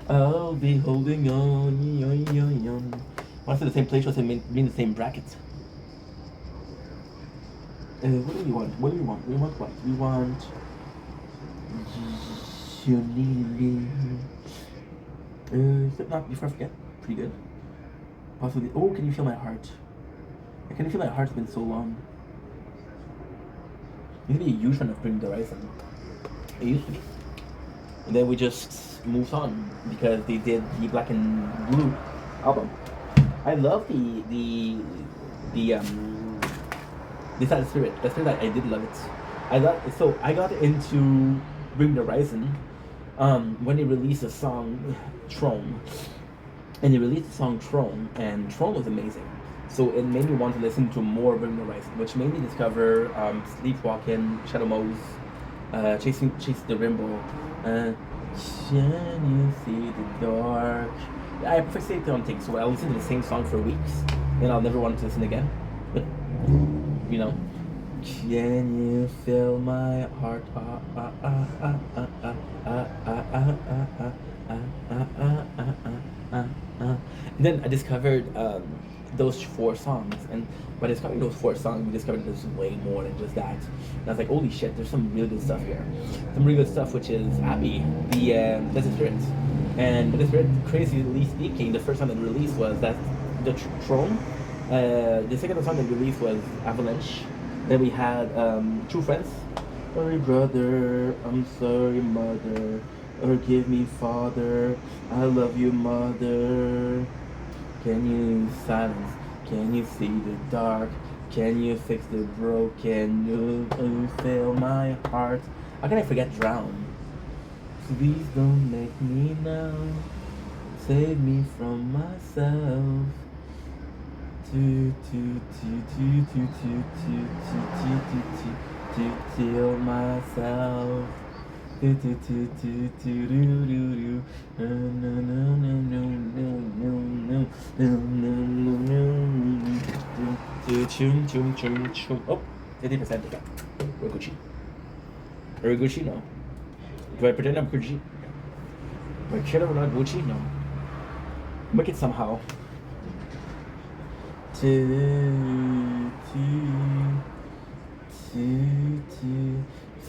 I'll be holding on. Once in the same playthrough, so be in the same bracket. What do we want? We want what? We want... You need me. Not before I forget. Pretty good. Possibly... Oh, can you feel my heart? Can you feel my heart? It's been so long. It used to be a huge fan of Bring the Horizon. It used to be. And then we just moved on because they did the Black and Blue album. I love the Side of Spirit. The Spirit, I did love it. I got into Bring the Horizon when they released the song Throne. And they released the song Throne, and Throne was amazing. So it made me want to listen to more Bring the Horizon, which made me discover Sleepwalking, Shadow Mose, Chase the Rainbow. Can you see the dark? I prefer to say the one thing, so I'll listen to the same song for weeks, and I'll never want to listen again. You know. Can you feel my heart? And then I discovered those four songs, and by discovering those four songs, we discovered there's way more than just that. And I was like, holy shit, there's some really good stuff here. Some really good stuff, which is Abby, the Desert Spirit. And Desert Spirit, crazily speaking, the first song that released was that the Throne. The second song that released was Avalanche. Then we had True Friends. Sorry brother, I'm sorry mother, forgive me father, I love you mother. Can you silence? Can you see the dark? Can you fix the broken? You fill my heart. How can I forget Drown? Please don't make me now. Save me from myself. To kill myself. Oh, 50%. We're Gucci. Are we Gucci? No. Do I pretend I'm Gucci? But kid, we're not Gucci? No. Make it somehow.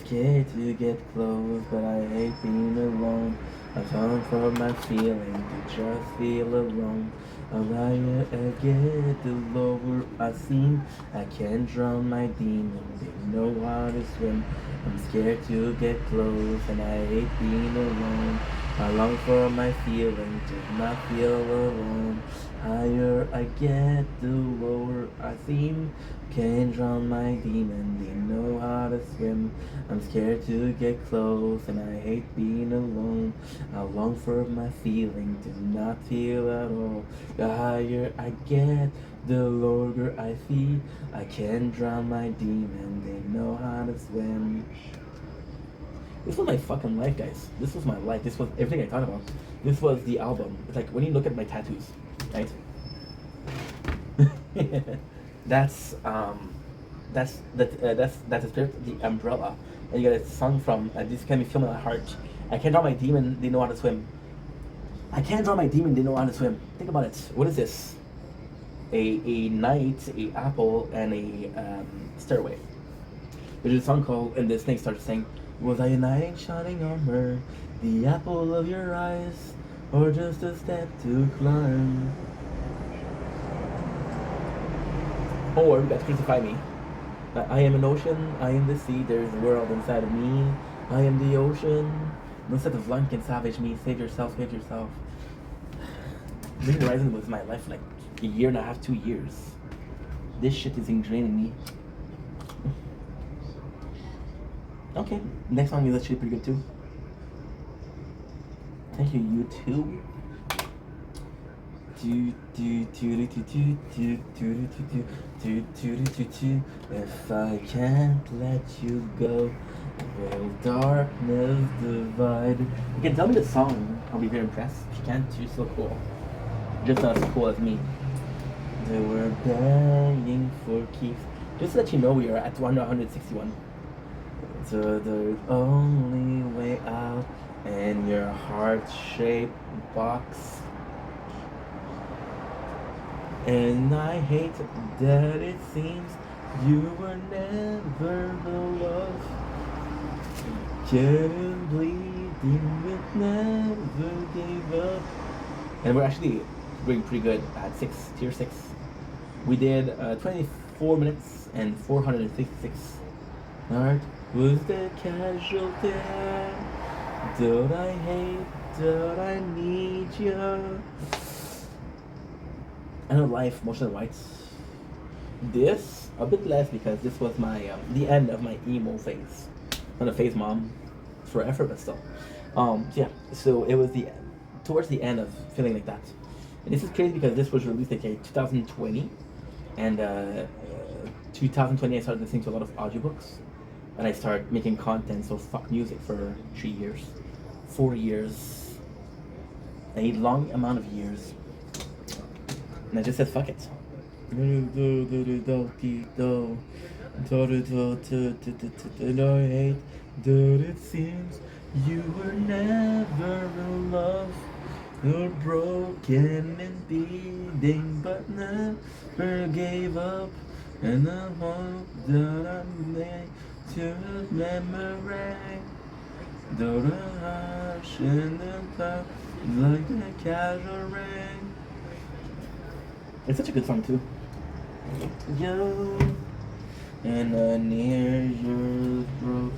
Scared to get close, but I hate being alone. I'm falling for my feeling to just feel alone. The higher I get, the lower I seem. I can't drown my demons, they know how to swim. I'm scared to get close, and I hate being alone. I long for my feeling to not feel alone. Higher I get, the lower I seem. Can't drown my demon, they know how to swim. I'm scared to get close, and I hate being alone. I long for my feeling to not feel at all. The higher I get, the lower I feel. I can't drown my demon, they know how to swim. This was my fucking life, guys. This was my life. This was everything I thought about. This was the album. It's like when you look at my tattoos, right? that's the spirit, the umbrella, and you got a song from this can be feel my heart. I can't draw my demon, they know how to swim. I can't draw my demon, they know how to swim. Think about it. What is this? A knight, a apple, and a stairway. There's a song called, and the snake starts saying, was I a knight in shining armor, the apple of your eyes, or just a step to climb? Or you got to crucify me. I am an ocean, I am the sea, there is a world inside of me. I am the ocean. No set of lunch can savage me. Save yourself, save yourself. Bring Horizon was my life for like a year and a half, 2 years. This shit is ingrained in me. Okay, next song is actually pretty good too. Thank you, YouTube. If I can't let you go, will darkness divide? You can tell me the song, I'll be very impressed. If you can't, you're so cool. Just not as cool as me. They were begging for keeps. Just to let you know, we are at 161. So the only way out in your heart-shaped box. And I hate that it seems you were never the love. Getting bleeding but never gave up. And we're actually doing pretty good at tier 6. We did 24 minutes and 466. Heart was the casualty. Don't I hate, don't I need you? End of life, Motion Whites. This a bit less because this was my the end of my emo phase. Not a phase, mom, forever, but still. Yeah. So it was towards the end of feeling like that. And this is crazy because this was released like 2020, and 2020 I started listening to a lot of audiobooks, and I started making content. So fuck music for 3 years, 4 years. A long amount of years. And I just said, fuck it. And I hate that it seems you were never in love. You're broken and bleeding, but never gave up. And I hope that I made to memory. The rush in the dark, like a casual rain. It's such a good song too. Yo, and I near your throat,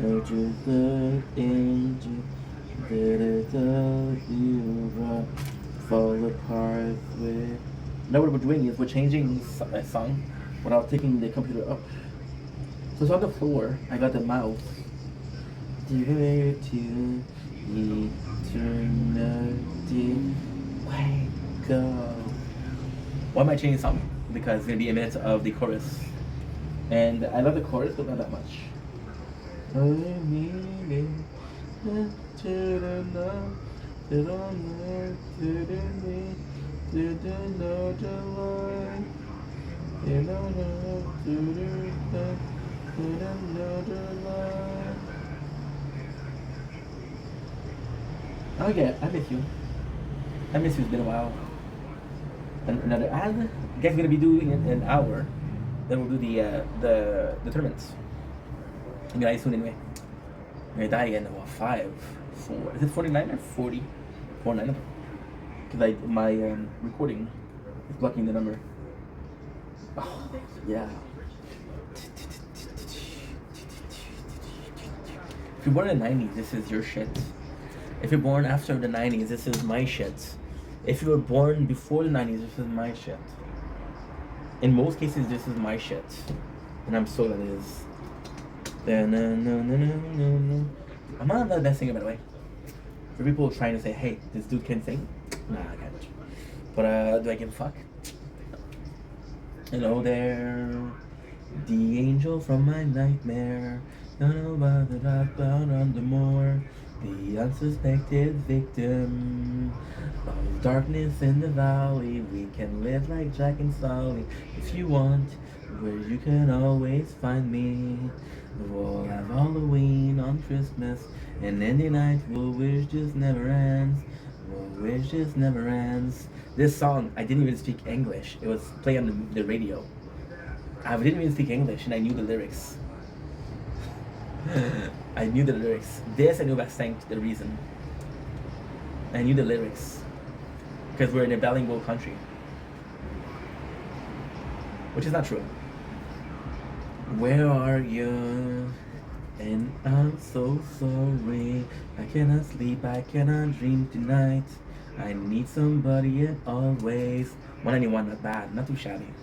hurt you the angel. Did it tell you right? Fall apart with. Now what we're doing is we're changing a song without taking the computer up. So it's on the floor. I got the mouse. Dear to eternity, wake up. Why am I changing the song? Because it's gonna be a minute of the chorus, and I love the chorus, but not that much. I need it. Oh yeah, I miss you. I miss you. It's been a while. And another ad. Guys, gonna be doing it in an hour. Then we'll do the tournaments. I'm gonna die soon anyway. I'm gonna die in 5, 4. Is it 49 or 40? 49. Because my recording is blocking the number. Oh yeah. If you're born in the 90s, this is your shit. If you're born after the 90s, this is my shit. If you were born before the 90s, this is my shit. In most cases, this is my shit. And I'm so glad it is. I'm not the best singer, by the way. For people trying to say, hey, this dude can sing. Nah, I can't. But do I give a fuck? Hello there, the angel from my nightmare. Don't know about the dark cloud on the moor. The unsuspected victim of darkness in the valley. We can live like Jack and Sally if you want, where you can always find me. We'll have Halloween on Christmas, and any night we'll wish just never ends. We'll wish just never ends. This song, I didn't even speak English. It was played on the radio. I didn't even speak English, and I knew the lyrics. I knew the lyrics. This I knew about Saint the Reason. I knew the lyrics. Because we're in a bilingual country. Which is not true. Where are you? And I'm so sorry. I cannot sleep, I cannot dream tonight. I need somebody and always. 191, not bad, not too shabby.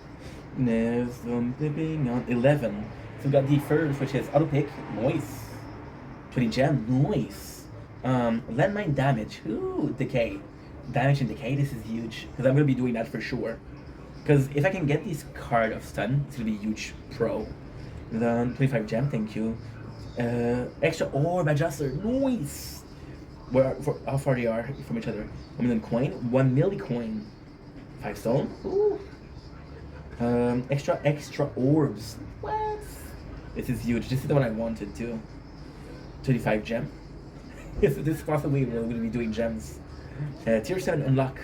There's something on 11. So we got the first, which is auto pick, noise. 20 gem, noise. Landmine damage, ooh, decay. Damage and decay, this is huge. Because I'm going to be doing that for sure. Because if I can get this card of stun, it's going to be huge pro. Then 25 gem, thank you. Extra orb adjuster, noise. How far they are from each other? 1 million coin, 1 milli coin. 5 stone, ooh. Extra orbs. What? This is huge. This is the one I wanted too. 35 gem. This possibly we're going to be doing gems. Tier 7 unlock.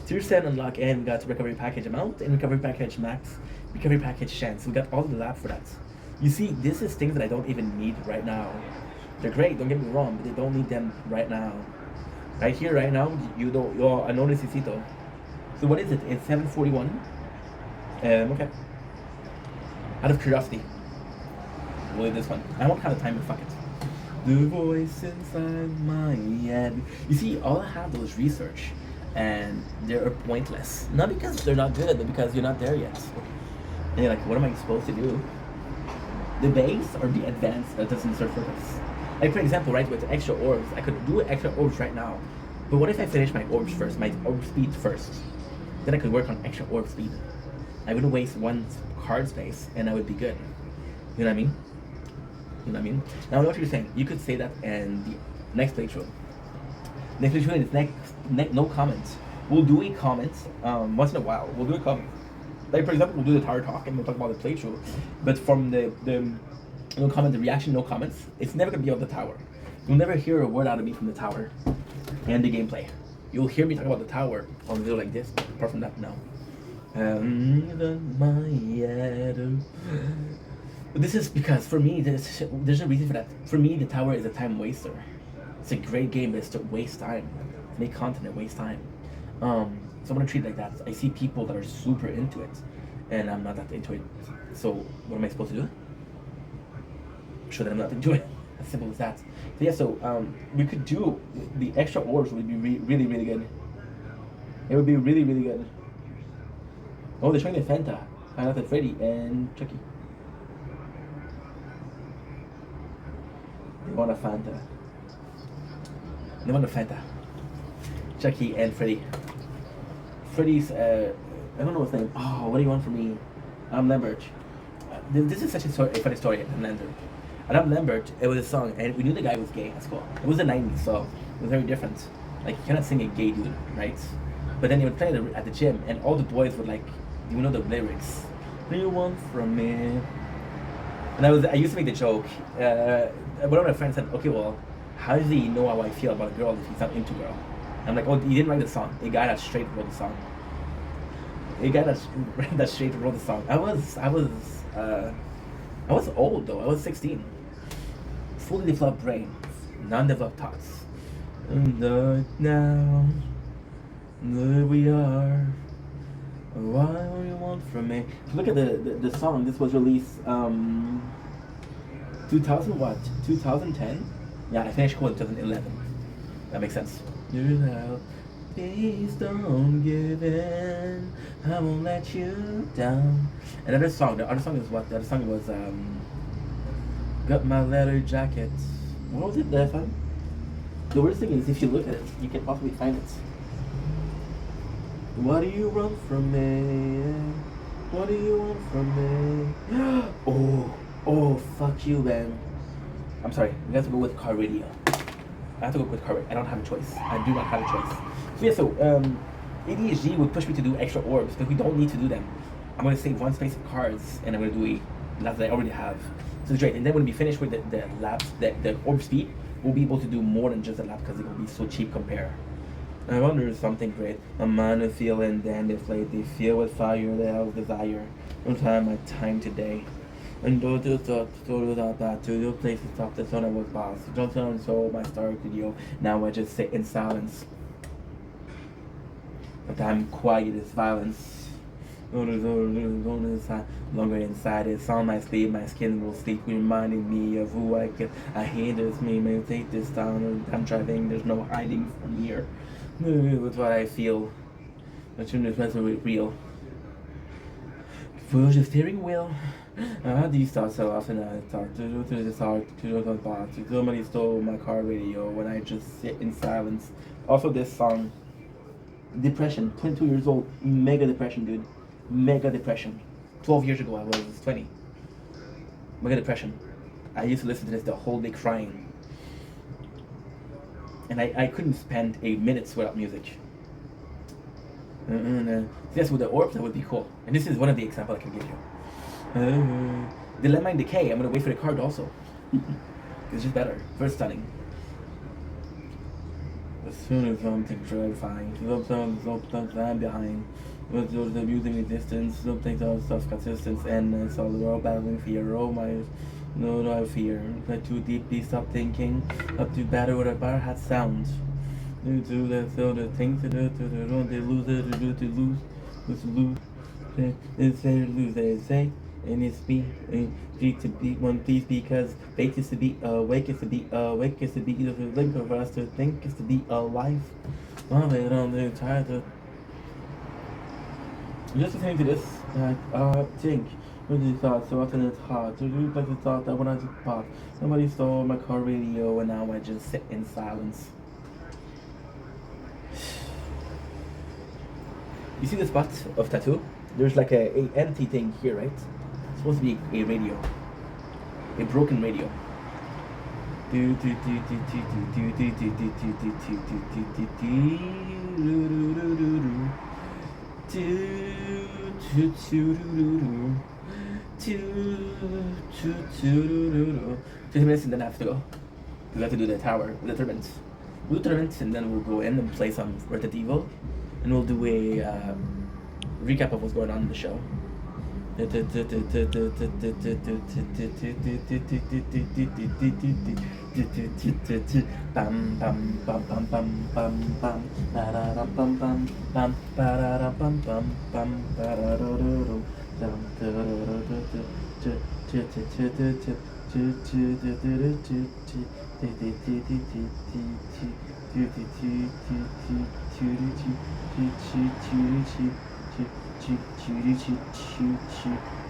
Tier 7 unlock, and we got recovery package amount and recovery package max, recovery package chance. We got all the lab for that. You see, this is things that I don't even need right now. They're great, don't get me wrong, but they don't need them right now. Right here, right now, you don't. I no necesito. So what is it? It's 741. Okay. Out of curiosity, we'll leave this one. I won't have the time to fuck it. The voice inside my head. You see, all I have those research, and they're pointless. Not because they're not good, but because you're not there yet. And you're like, what am I supposed to do? The base or the advanced that doesn't serve purpose. Like for example, right, with extra orbs, I could do extra orbs right now. But what if I finish my orbs first, my orb speed first? Then I could work on extra orb speed. I wouldn't waste one card space, and I would be good. You know what I mean? You know what I mean? Now, I know what you're saying. You could say that, and Next playthrough. Next playthrough is no comments. We'll do a comment once in a while. We'll do a comment. Like for example, we'll do the tower talk and we'll talk about the playthrough. But from the no comment, the reaction, no comments. It's never gonna be about the tower. You'll never hear a word out of me from the tower and the gameplay. You'll hear me talk about the tower on a video like this. Apart from that, no. But this is because for me, there's a reason for that. For me, the tower is a time waster. It's a great game, but it's to waste time. Make content and waste time. So I'm gonna treat it like that. I see people that are super into it, and I'm not that into it. So what am I supposed to do? Show that I'm not into it. As simple as that. So yeah, so we could do the extra orbs would be really, really good. It would be really, really good. Oh, they're showing the Fanta. I got the Freddy and Chucky. They want a Fanta. They want a Fanta. Chucky and Freddy. Freddy's, I don't know his name. Oh, what do you want from me? Adam Lambert. This is such a funny story, Adam Lambert. Adam Lambert, it was a song, and we knew the guy was gay at school. It was the 90s, so it was very different. Like, you cannot sing a gay dude, right? But then he would play it at the gym, and all the boys would like, you know the lyrics. What do you want from me? And I used to make the joke. One of my friends said, okay, well, how does he know how I feel about a girl if he's not into a girl? I'm like, oh, he didn't write the song. A guy that straight wrote the song. A guy that straight wrote the song. I was old though. I was 16. Fully developed brain, non-developed thoughts. And now, there we are. Why do you want from me? If you look at the song, this was released 2000 what? 2010? Yeah, I finished school in 2011. That makes sense. Please don't give in. I won't let you down. Another song. The other song is what? The other song was Got My Leather Jacket. What was it? The worst thing is if you look at it, you can possibly find it. Why do you run from me? What do you want from me? Oh, fuck you, man. I'm sorry. We have to go with car radio. I have to go with car radio. I don't have a choice. I do not have a choice. So yeah, so ADHD would push me to do extra orbs, but we don't need to do them. I'm gonna save one space of cards, and I'm gonna do a lab that I already have. So it's great. And then when we finish with the labs, the orb speed, we'll be able to do more than just a lab because it will be so cheap compare. I wonder if something great. A man who feel and then deflate. They feel with fire, they have desire. Don't have my time today. And go to the place to stop the sun I was boss. Don't tell me so my star video. Now I just sit in silence. But I'm quiet as violence. Longer inside, it's on my sleeve, my skin will sleep, reminding me of who I can. I hate this me, may take this down. I'm driving, there's no hiding from here. With what I feel, the tune is real. Push the steering wheel. These thoughts so often I talk to this heart, to the box. Somebody stole my car radio when I just sit in silence. Also, this song, depression. 22 years old, mega depression, dude. Mega depression. 12 years ago, I was 20. Mega depression. I used to listen to this the whole day crying. And I couldn't spend a minute without music. Yes, with the orbs, that would be cool. And this is one of the examples I can give you. Dilemma and Decay, I'm gonna wait for the card also. It's just better. Very stunning. As soon as something terrifying, sometimes I'm behind. With the abusing resistance, something self-consistence, and it's all the world battling fear. Oh my, no fear. Not too deeply, stop thinking. Up to battle with a bar hat sounds. Do that, so the things to do, they lose it, to lose. It's fair to lose, they say. And it's me, to be one piece because fake is to be awake, is to be awake, is to be either to think for us to think, is to be alive. Oh, they don't do tired of. Just listening to this, think. With these thoughts, so often it's hard to do like the thought that when I took pop, somebody stole my car radio and now I just sit in silence. You see the spot of tattoo? There's like a empty thing here, right? It's supposed to be a radio. A broken radio. minutes and then I have to go. We have to do the tower, the tournament. We'll do tournaments and then we'll go in and play some Resident Evil, and we'll do a recap of what's going on in the show.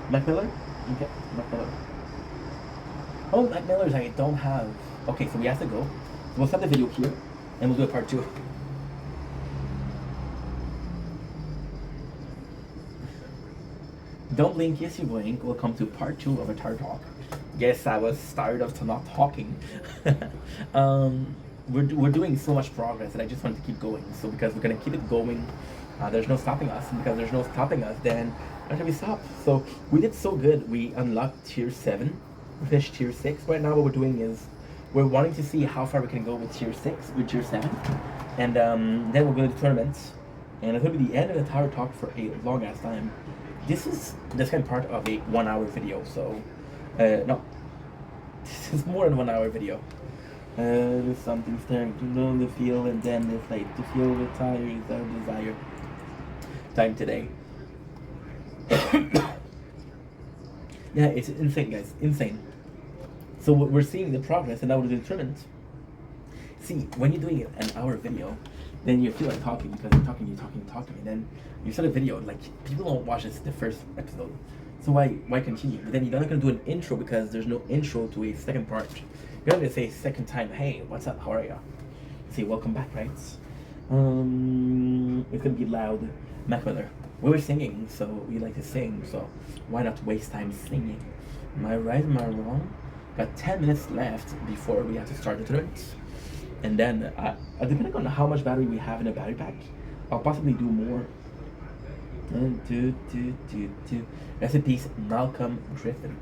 Mac Miller? Okay, Mac Miller. Oh, Mac Miller's I don't have. Okay, so we have to go. So we'll stop the video here, and we'll do a part 2. Don't blink, yes you blink. Welcome to part 2 of a Tar Talk. Yes, I was tired of not talking. We're doing so much progress that I just wanted to keep going. So because we're gonna keep it going, there's no stopping us. And because there's no stopping us, then how can we stop? So we did so good. We unlocked tier 7. We finished tier 6. Right now what we're doing is we're wanting to see how far we can go with tier 6, with tier 7. And then we're going to do tournaments. And it's going to be the end of the Tower Talk for a long ass time. This is the second part of a 1 hour video. So, no. This is more than 1 hour video. There's something starting to know the feel and then deflate. To feel the tire is our desire. Time today. Yeah, it's insane, guys. Insane. So we're seeing the progress, and now we're doing tournaments. See, when you're doing an hour video, then you feel like talking because you're talking, and then you start a video, like, people don't watch this the first episode. So why continue? But then you're not gonna do an intro because there's no intro to a second part. You're not gonna say second time, hey, what's up, how are ya? Say welcome back, right? It's gonna be loud. Mac Miller. We were singing, so we like to sing, so why not waste time singing? Am I right, am I wrong? Got 10 minutes left before we have to start the tournament. And then, depending on how much battery we have in a battery pack, I'll possibly do more. Rest in peace, Malcolm Griffin.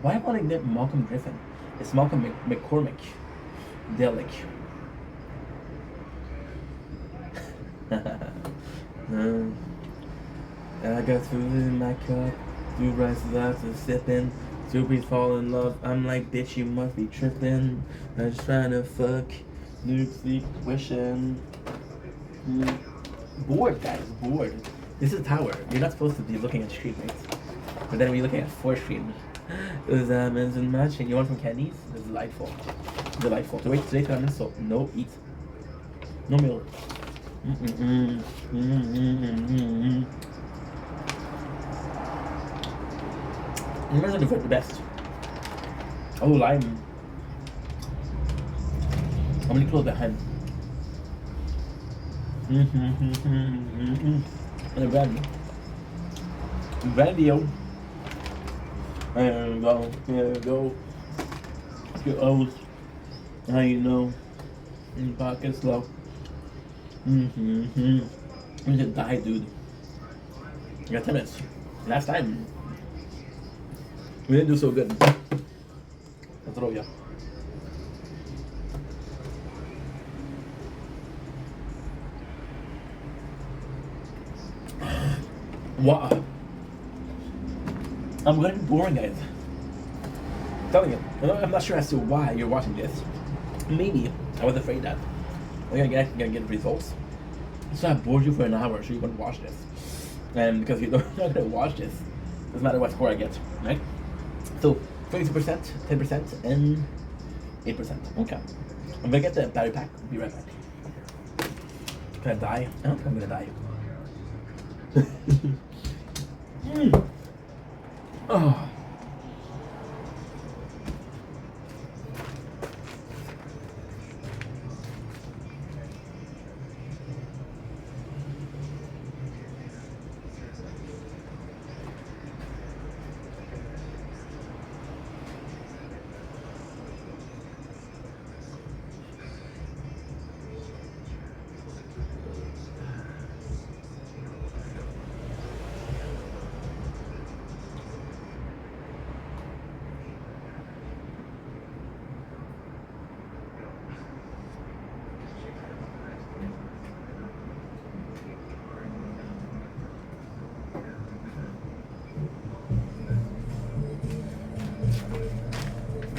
Why am I calling it Malcolm Griffin? It's Malcolm McCormick. Delic. I got food in my cup, 2 rices after sipping, 2 breathe fall in love. I'm like, bitch, you must be tripping. I'm just trying to fuck, nude sleep, wishing. Bored, guys, bored. This is Tower. You're not supposed to be looking at stream, right? But then we're looking at 4 streams. Those almonds and matching. You want some candies? It's delightful. Delightful. So wait, today's tournament, so no eat. No milk. I'm gonna defer the best. Oh, lime. I'm gonna close behind. And a brandy. Brandy-o. And go. Your O's. How you know? In pockets low. I'm gonna die, dude. You got 10 minutes. Last time, we didn't do so good. I'll throw ya. Wow. I'm getting boring, guys. I'm telling you. I'm not sure as to why you're watching this. Maybe I was afraid that we're gonna get results. So I bored you for an hour, so you wouldn't watch this. And because you're not gonna watch this, doesn't matter what score I get, right? So 22%, 10%, and 8%. Okay. I'm gonna get the battery pack. Be right back. Can I die? I don't think I'm gonna die. Oh.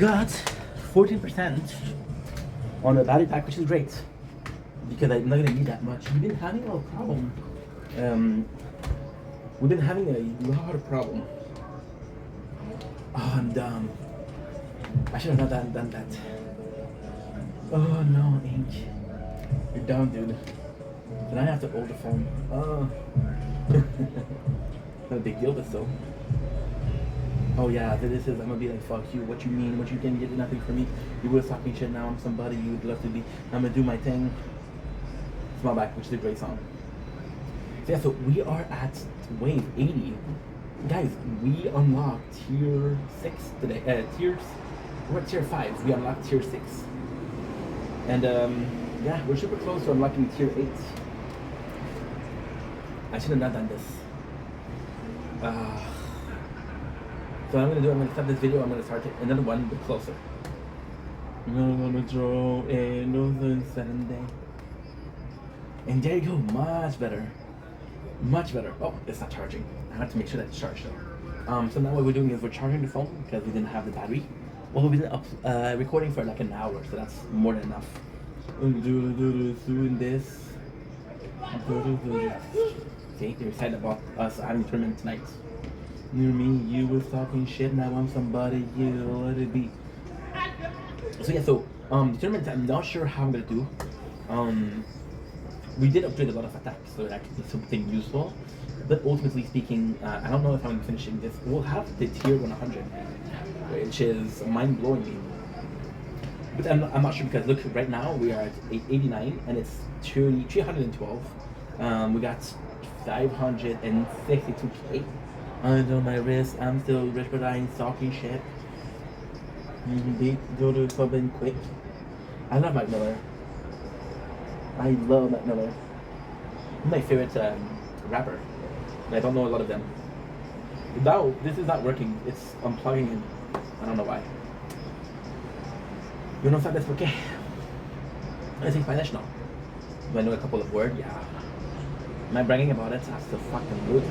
got 14% on the battery pack, which is great because I'm not gonna need that much. We've been having a problem. We've been having a lot of problem. Oh, I'm dumb. I should have not done that. Oh no, Ink. You're dumb, dude. Then I have to hold the phone. Oh. Not a big deal, but still. Oh yeah, this is, I'm gonna be like, fuck you, what you mean, what you didn't get nothing from me. You was talking shit, now I'm somebody you would love to be. I'm gonna do my thing. Smile Back, which is a great song. So yeah, so we are at wave 80. Guys, we unlocked tier 6 today. We're at tier 5. We unlocked tier 6. And yeah, we're super close to unlocking tier 8. I should have not done this. So what I'm gonna stop this video, I'm gonna start another one a bit closer. I'm gonna throw another Sunday. And there you go, much better. Much better. Oh, it's not charging. I have to make sure that it's charged though. So now what we're doing is we're charging the phone because we didn't have the battery. Well, we've been recording for like an hour, so that's more than enough. Doing this. See, they're excited about us having a tournament tonight. Near me, you was talking shit, now I'm somebody you let it be. So yeah, so the tournament, I'm not sure how I'm gonna do. We did upgrade a lot of attacks, so that could be something useful. But ultimately speaking, I don't know if I'm finishing this. We'll have the tier 100, which is mind-blowing. But I'm not sure because look, right now we are at 89 and it's 312. We got 562k. Under my wrist, I'm still rich, but I ain't talking shit. Go to the club and quick. I love Mac Miller. I love Mac Miller. He's my favorite rapper. And I don't know a lot of them. Now, this is not working. It's unplugging in. I don't know why. You know sabes por qué? I speak Spanish now. Do I know a couple of words? Yeah. Am I bragging about it? That's so fucking rude.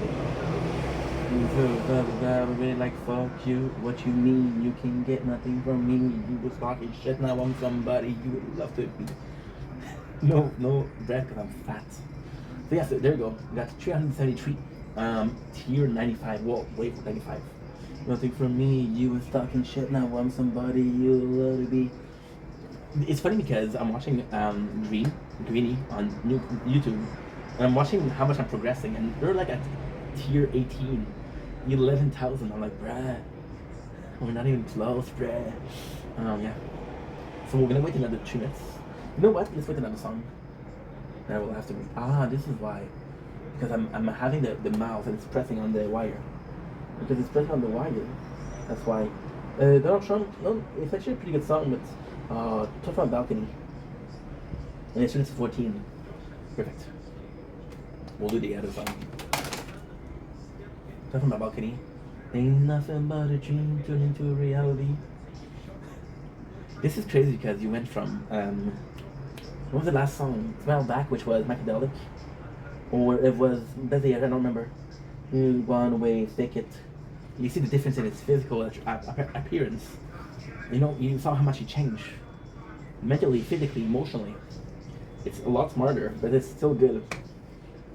Really like fuck you, what you mean, you can get nothing from me, you was talking shit, now I'm somebody you would love to be. No breath because I'm fat. So yeah, so there you go, we got 373, tier 95, whoa, wait, 95. Nothing from me, you was talking shit, now I'm somebody you love to be. It's funny because I'm watching Greeny on YouTube, and I'm watching how much I'm progressing, and they're like at tier 18. 11,000. I'm like, bruh, we're not even close, bruh. Yeah. So we're gonna wait another 2 minutes. You know what? Let's wait another song. Then I will have to. This is why. Because I'm having the mouse and it's pressing on the wire. Because it's pressing on the wire. That's why. Donald Trump. No, it's actually a pretty good song, but Tough on Balcony. And it's 14. Perfect. We'll do the other song. Talking about balcony. Ain't nothing but a dream turned into a reality. This is crazy because you went from what was the last song? Smile Back, which was Macadelic, or it was Bezzy, I don't remember. One way, stick it. You see the difference in its physical appearance. You know, you saw how much he changed. Mentally, physically, emotionally. It's a lot smarter, but it's still good.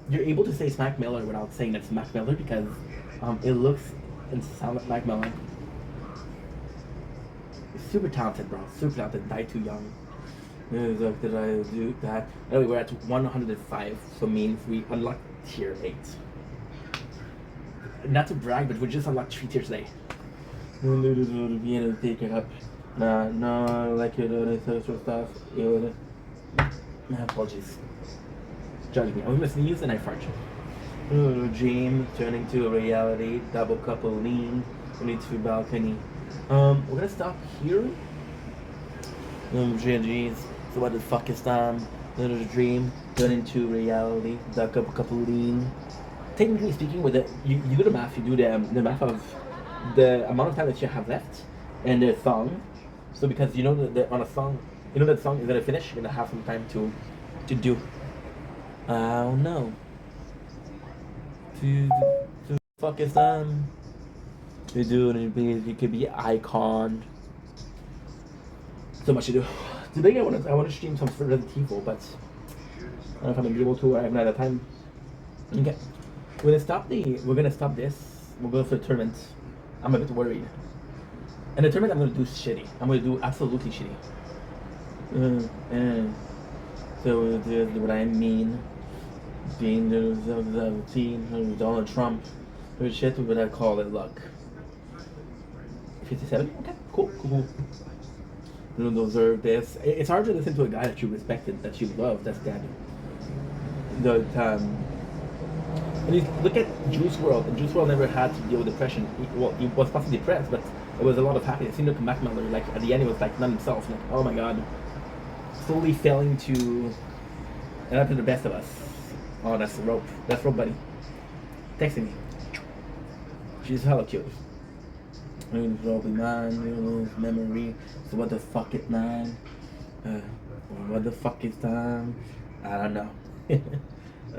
You're able to say Mac Miller without saying it's Mac Miller because it looks and sounds like Mac Miller. He's super talented, bro. Super talented. Died too young. Did I do that? Anyway, we're at 105, so means we unlocked tier 8. Not to brag, but we just unlocked 3 tiers today. Take it up. No, like you do this stuff. Apologies. Judge me. I'm gonna sneeze and I fart. Dream turning to a reality. Double couple lean. We need to balcony. We're gonna stop here. Jeez. So what the fuck is time? Little dream turn into reality. Double couple lean. Technically speaking, with it, you do the math. You do the math of the amount of time that you have left and the song. So because you know that on a song, you know that song is gonna finish. You're gonna have some time to do. I don't know. To fuck is time. You do it, you could be icon. So much to do. Today I want to stream some Resident Evil, but I don't know if I'm gonna be able to. I haven't had the time. Okay, we're gonna stop this. We'll go for the tournament. I'm a bit worried. And the tournament I'm gonna do shitty. I'm gonna do absolutely shitty. So this is what I mean. Being the team, Donald Trump. There's shit we would have called it luck. 57? Okay, cool. You don't deserve this. It's hard to listen to a guy that you respected, that you love, that's dead. When you look at Juice WRLD, and Juice WRLD never had to deal with depression. He was possibly depressed, but it was a lot of happiness. You know, Mac Miller, like at the end, he was like not himself. Like, oh my god, slowly failing to end up to the best of us. Oh, that's Rope. That's Rope, buddy. Texting me. She's hella cute. Probably mine, memory. So what the fuck is 9? What the fuck is time? I don't know.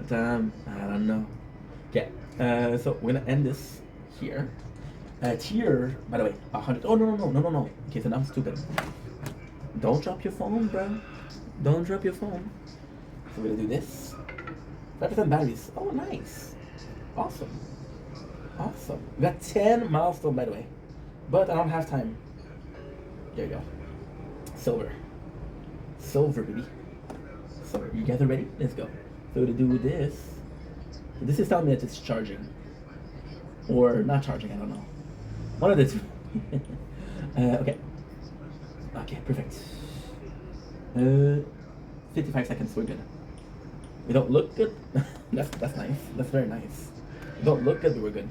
Time, I don't know. Okay, so we're gonna end this here. Tier, by the way, 100. Oh no. Okay, so now I'm stupid. Don't drop your phone, bro. Don't drop your phone. So we're gonna do this. 5% batteries. Oh, nice. Awesome. We got 10 milestones, by the way. But I don't have time. There you go. Silver, baby. Silver. You guys are ready? Let's go. So to do this. This is telling me that it's charging. Or not charging, I don't know. One of the two. Okay. Okay, perfect. 55 seconds, we're good. We don't look good. That's nice. That's very nice. We don't look good, but we're good.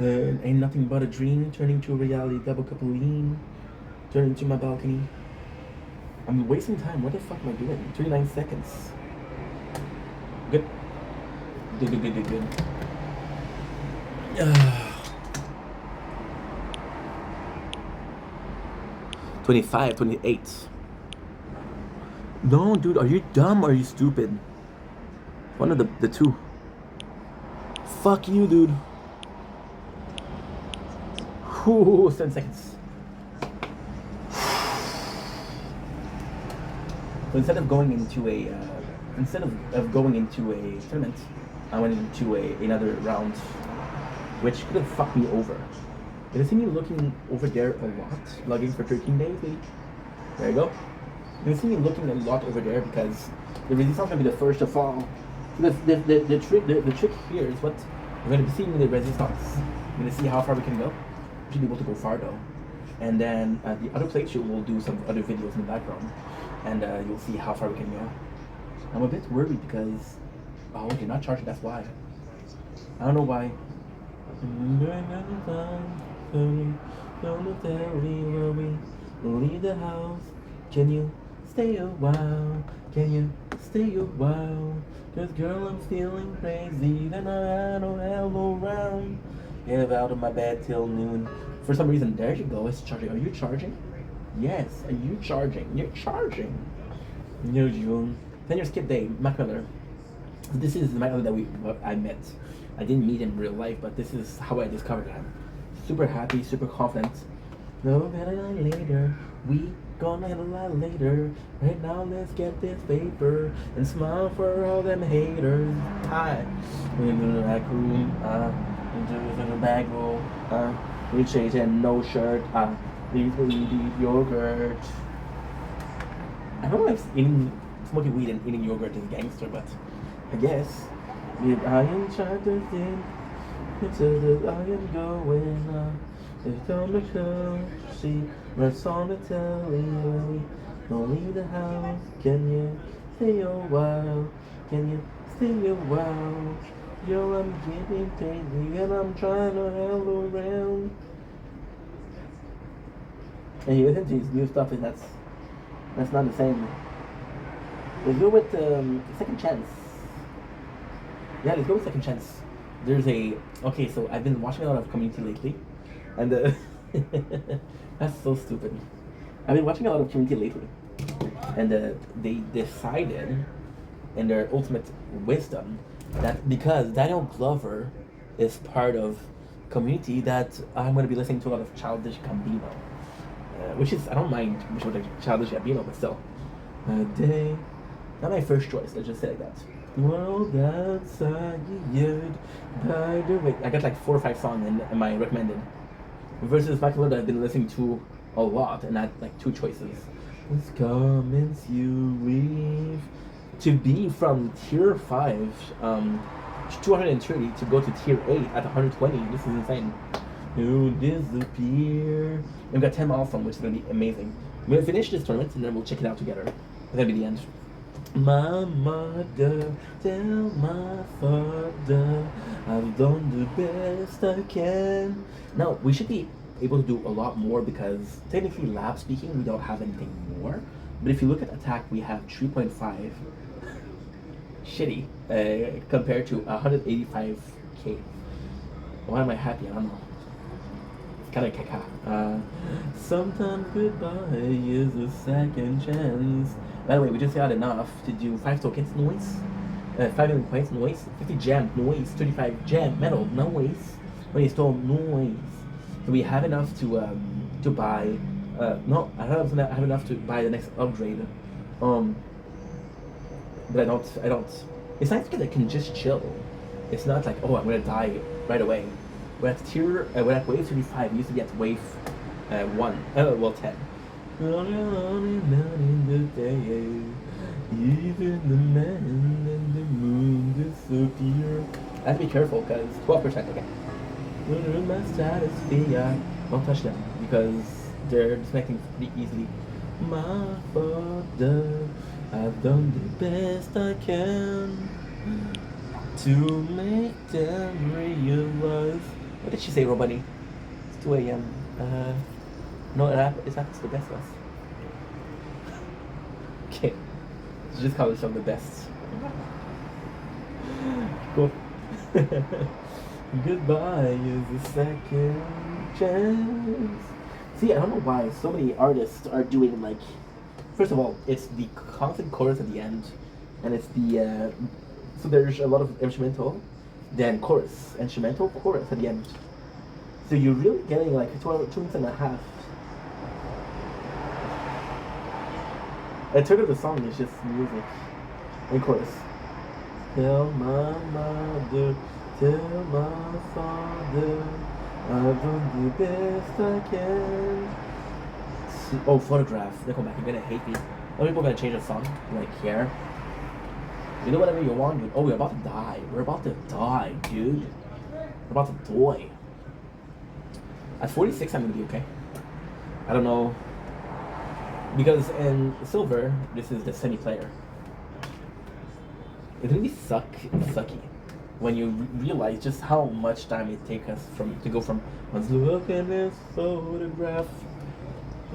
Ain't nothing but a dream turning to a reality. Double cup of lean, turning to my balcony. I'm wasting time. What the fuck am I doing? 39 seconds. Good. Good. 25, 28. No, dude, are you dumb or are you stupid? One of the two. Fuck you, dude. Ooh, 7 seconds. So instead of going into a tournament, I went into another round, which could have fucked me over. Did you see me looking over there a lot, logging for 13 days, maybe? There you go. You see me looking a lot over there because the resistance gonna be the first to fall. The trick here is what we're gonna be seeing the resistance. We're gonna see how far we can go. We should be able to go far though. And then the other place we'll do some other videos in the background, and you'll see how far we can go. I'm a bit worried because you're not charging. That's why. I don't know why. Leave the house. Can you stay a while? Can you stay a while? Cause girl, I'm feeling crazy. Then I don't have no around. Get out of my bed till noon. For some reason, there you go. It's charging. Are you charging? Yes. Are you charging? You're charging. No, June. Then your skip day, Mac Miller. This is Mac Miller that I met. I didn't meet him in real life, but this is how I discovered him. Super happy, super confident. No better later. We gonna handle that later. Right now, let's get this paper and smile for all them haters. Hi. We're in the back room. In the back room. Rich age and no shirt. Please believe yogurt. I don't know if smoking weed and eating yogurt is gangster, but I guess. If I am trying to think, it's as if I am going. It's on the show, see what's on the telly. Don't leave the house. Can you stay a while? Can you stay a while? Yo, I'm getting crazy and I'm trying to handle around. And you listen to his new stuff, and that's not the same. Let's go with Second Chance. Yeah, let's go with Second Chance. Okay, so I've been watching a lot of Community lately. And that's so stupid. I've been watching a lot of Community lately, and they decided, in their ultimate wisdom, that because Daniel Glover is part of Community, that I'm going to be listening to a lot of Childish Gambino. which is I don't mind which was like Childish Gambino, but still, a day. Not my first choice. Let's just say like that. World outside you, by the way. I got like 4 or 5 songs in my recommended. Versus Michael Lord that I've been listening to a lot, and I had like 2 choices. This comments you leave to be from tier 5, 230 to go to tier 8 at 120. This is insane. You disappear. And we got 10 miles from, which is gonna be amazing. We're gonna finish this tournament and then we'll check it out together. That's gonna be the end. My mother, tell my father, I've done the best I can. Now, we should be able to do a lot more because technically lab speaking, we don't have anything more. But if you look at attack, we have 3.5. Shitty compared to 185k. Why am I happy? I don't know. It's kind of caca. Sometimes goodbye is a second chance. By the way, we just got enough to do 5 tokens noise, 5 million points noise, 50 gem noise, 35 gem metal noise, 20 stone noise. So we have enough to buy. No, I have enough to buy the next upgrade. But I don't. It's nice because I can just chill. It's not like, oh, I'm gonna die right away. We're at we're at wave 35. We used to be at wave 1. Well, 10. Even the man and the moon disappear. I have to be careful because 12%. Okay. My stratosphere. Don't touch them because they're disconnecting pretty easily. My father, I've done the best I can to make them realize. What did she say, Robunny? It's 2 a.m. No, it's not the best of us. Okay. She just called herself the best. Cool. Goodbye is the second chance. See, I don't know why so many artists are doing like. First of all, it's the constant chorus at the end, and it's the so there's a lot of instrumental, then chorus, instrumental, chorus at the end. So you're really getting like 2 minutes and a half. A third of the song is just music and chorus. Tell my mother, tell my father, I've done the best I can. Oh, photograph. They come back. You're gonna hate me. Other people are gonna change the song. Like here. You do whatever you want, dude. Oh, we're about to die. We're about to die, dude. We're about to die. At 46, I'm gonna be okay. I don't know. Because in silver, this is the semi-player. It's gonna be sucky when you realize just how much time it takes us to go from let's look at this photograph.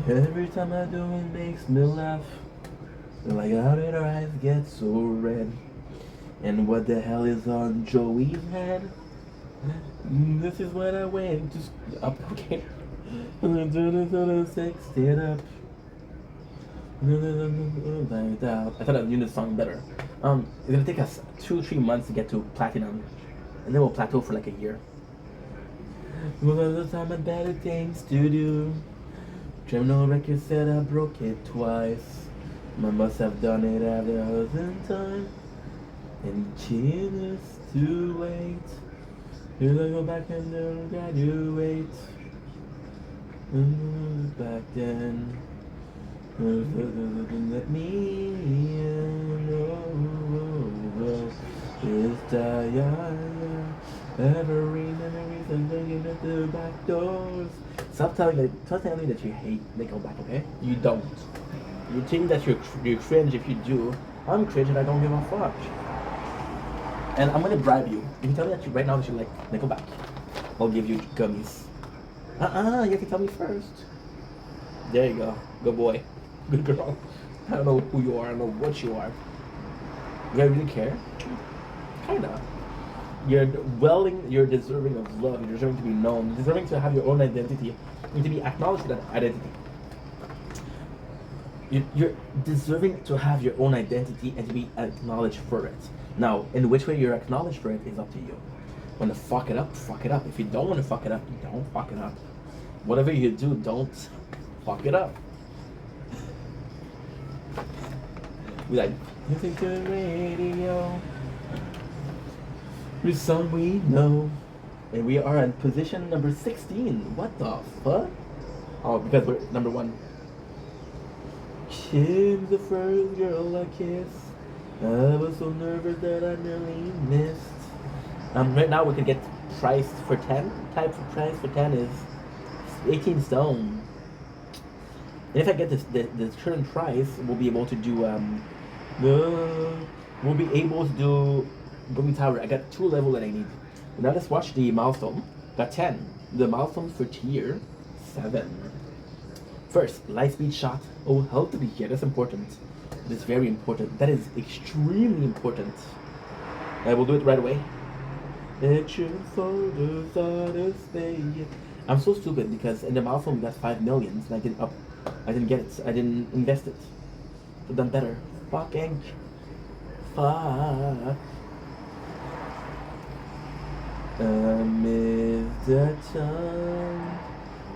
Every time I do it makes me laugh. Like how did her eyes get so red? And what the hell is on Joey's head? This is what I went to up. Okay. Sexed it up. Like that. I thought I knew this song better. It's gonna take us 2-3 months to get to platinum, and then we'll plateau for like a year. Most of the time I had better things to do. Criminal record said I broke it twice. I must have done it at 1,000 times. And it's too late. Here I go back and then graduate. Back then. Let me know. It's every memories and looking at the back doors. Stop telling me that you hate Nickelback, okay? You don't. You think that you're cringe if you do. I'm cringe and I don't give a fuck. And I'm gonna bribe you. If you tell me that right now that you like Nickelback, I'll give you gummies. You have to tell me first. There you go. Good boy. Good girl. I don't know who you are. I don't know what you are. Do I really care? Kinda. You're deserving of love. You're deserving to be known. You're deserving to have your own identity. And to be acknowledged for that identity. You're deserving to have your own identity and to be acknowledged for it. Now, in which way you're acknowledged for it is up to you. Want to fuck it up, fuck it up. If you don't want to fuck it up, don't fuck it up. Whatever you do, don't fuck it up. We like listen to the radio. With some we know. And we are in position number 16. What the fuck? Oh, because we're number 1. She's the first girl I kissed. I was so nervous that I nearly missed. Right now we could get priced for 10. Type for price for 10 is 18 stone. And if I get the current price, we'll be able to do we'll be able to do Booming Tower. I got 2 level that I need. Now let's watch the milestone. Got 10. The milestone for tier 7. First, light speed shot. Oh, health to be here. That's important. It is very important. That is extremely important. I will do it right away. I'm so stupid because in the milestone we got 5 millions and I didn't get it. I didn't invest it. I've done better. Fucking fuck. I miss the time.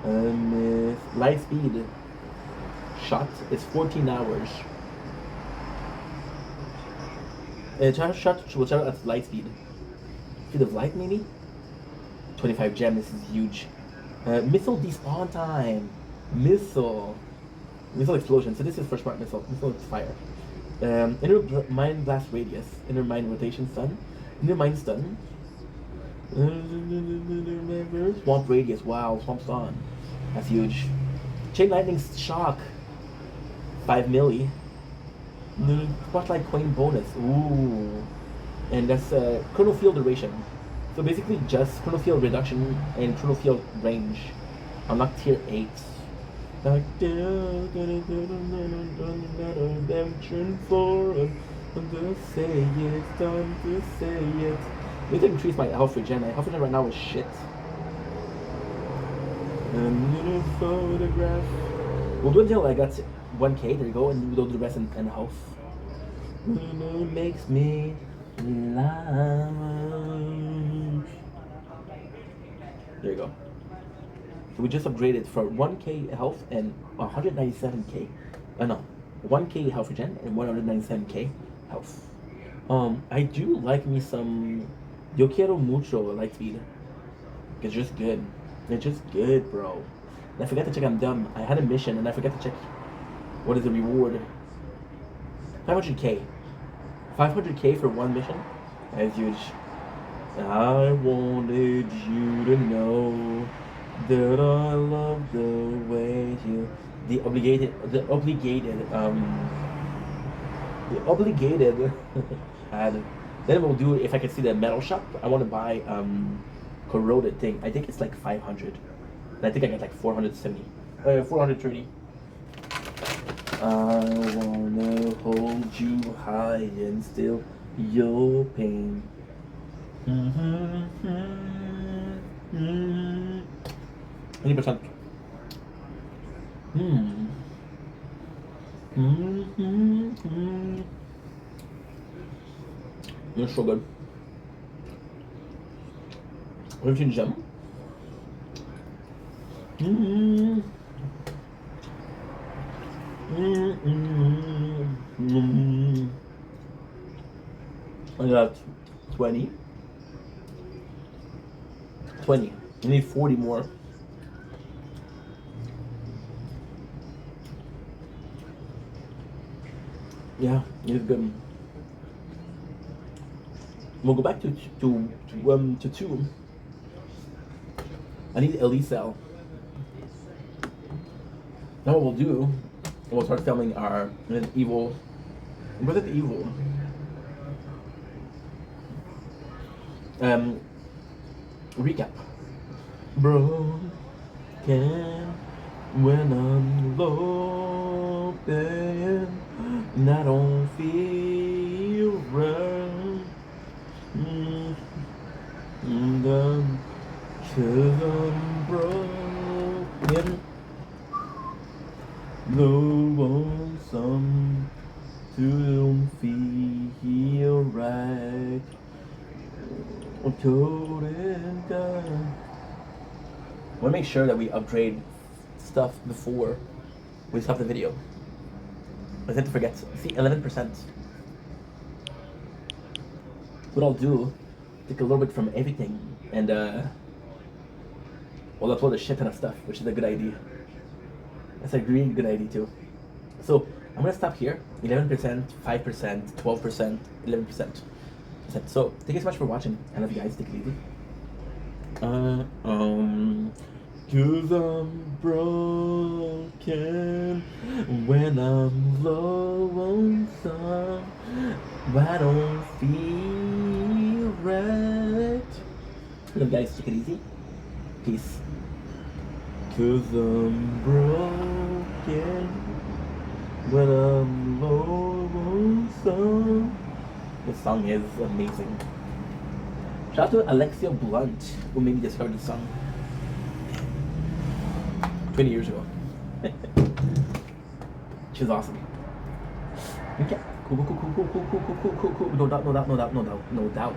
I miss light speed. Shot is 14 hours. Shot will travel at light speed. Speed of light maybe? 25 gem, this is huge. Missile despawn time. Missile explosion. So this is first part missile. Missile is fire. Inner mind blast radius. Inner mind rotation stun. Inner mind stun. Swamp radius. Wow, swamp stun. That's huge. Chain lightning shock. 5 milli. Spotlight coin bonus. Ooh. And that's chrono field duration. So basically just chrono field reduction and chrono field range. Unlock tier 8. Redemption for to say it, time to say it. I need to increase my health regen. My health regen right now is shit. A little photograph. We'll do it until I got 1k, there you go, and we'll do the rest in health. It makes me laugh. There you go. So we just upgraded for 1k health and 197k. No, 1k health regen and 197k health. I do like me some Yo Quiero Mucho light speed. It's just good. It's just good, bro. And I forgot to check. I'm dumb. I had a mission and I forgot to check. What is the reward? 500k. 500k for one mission? That's huge. I wanted you to know that I love the way you... The obligated ad. Then we'll do, if I can see the metal shop, I want to buy corroded thing. I think it's like 500. And I think I got like 470. 430. I wanna hold you high and still your pain. 20%. It's so good. 15 gem. I got 20. 20. I need 40 more. Yeah, it's good. We'll go back to 2. I need Elite Cell. Now what we'll do, we'll start filming our Resident Evil. Resident Evil. Recap. Broken when I'm open, and I don't feel right. Cause I'm broken. No one some to don't feel right. I'm cold and done. I want to make sure that we upgrade stuff before we stop the video. I tend to forget. See, 11%. What I'll do, take a little bit from everything, and we'll upload a shit ton of stuff, which is a good idea. That's a really good idea too. So I'm gonna stop here. 11%, 5%, 12%, 11%. So thank you so much for watching. I love you guys. Take it easy. Cause I'm broken when I'm low on some. I don't feel right. Love you guys. Take it easy. Peace. Cause I'm broken when I'm low on some. This song is amazing. Shout out to Alexia Blunt, who made me discover this song 20 years ago. She's awesome. Okay. Cool. No doubt.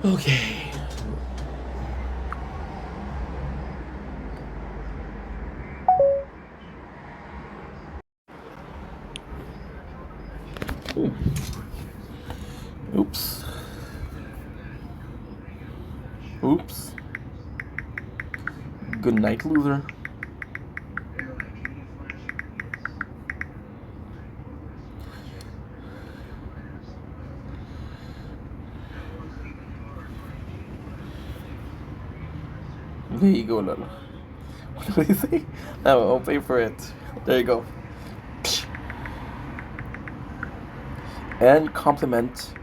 Okay. Oops. Good night, loser. There you go, Lolo. What did he say? I'll pay for it. There you go. And compliment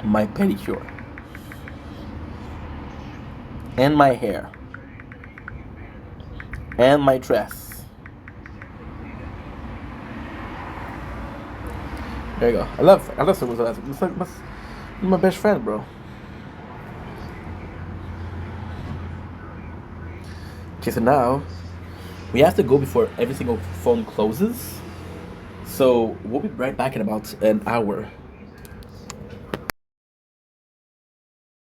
my pedicure. And my hair. And my dress. There you go. I love Susan. It's like my best friend, bro. Okay, so now we have to go before every single phone closes. So we'll be right back in about an hour.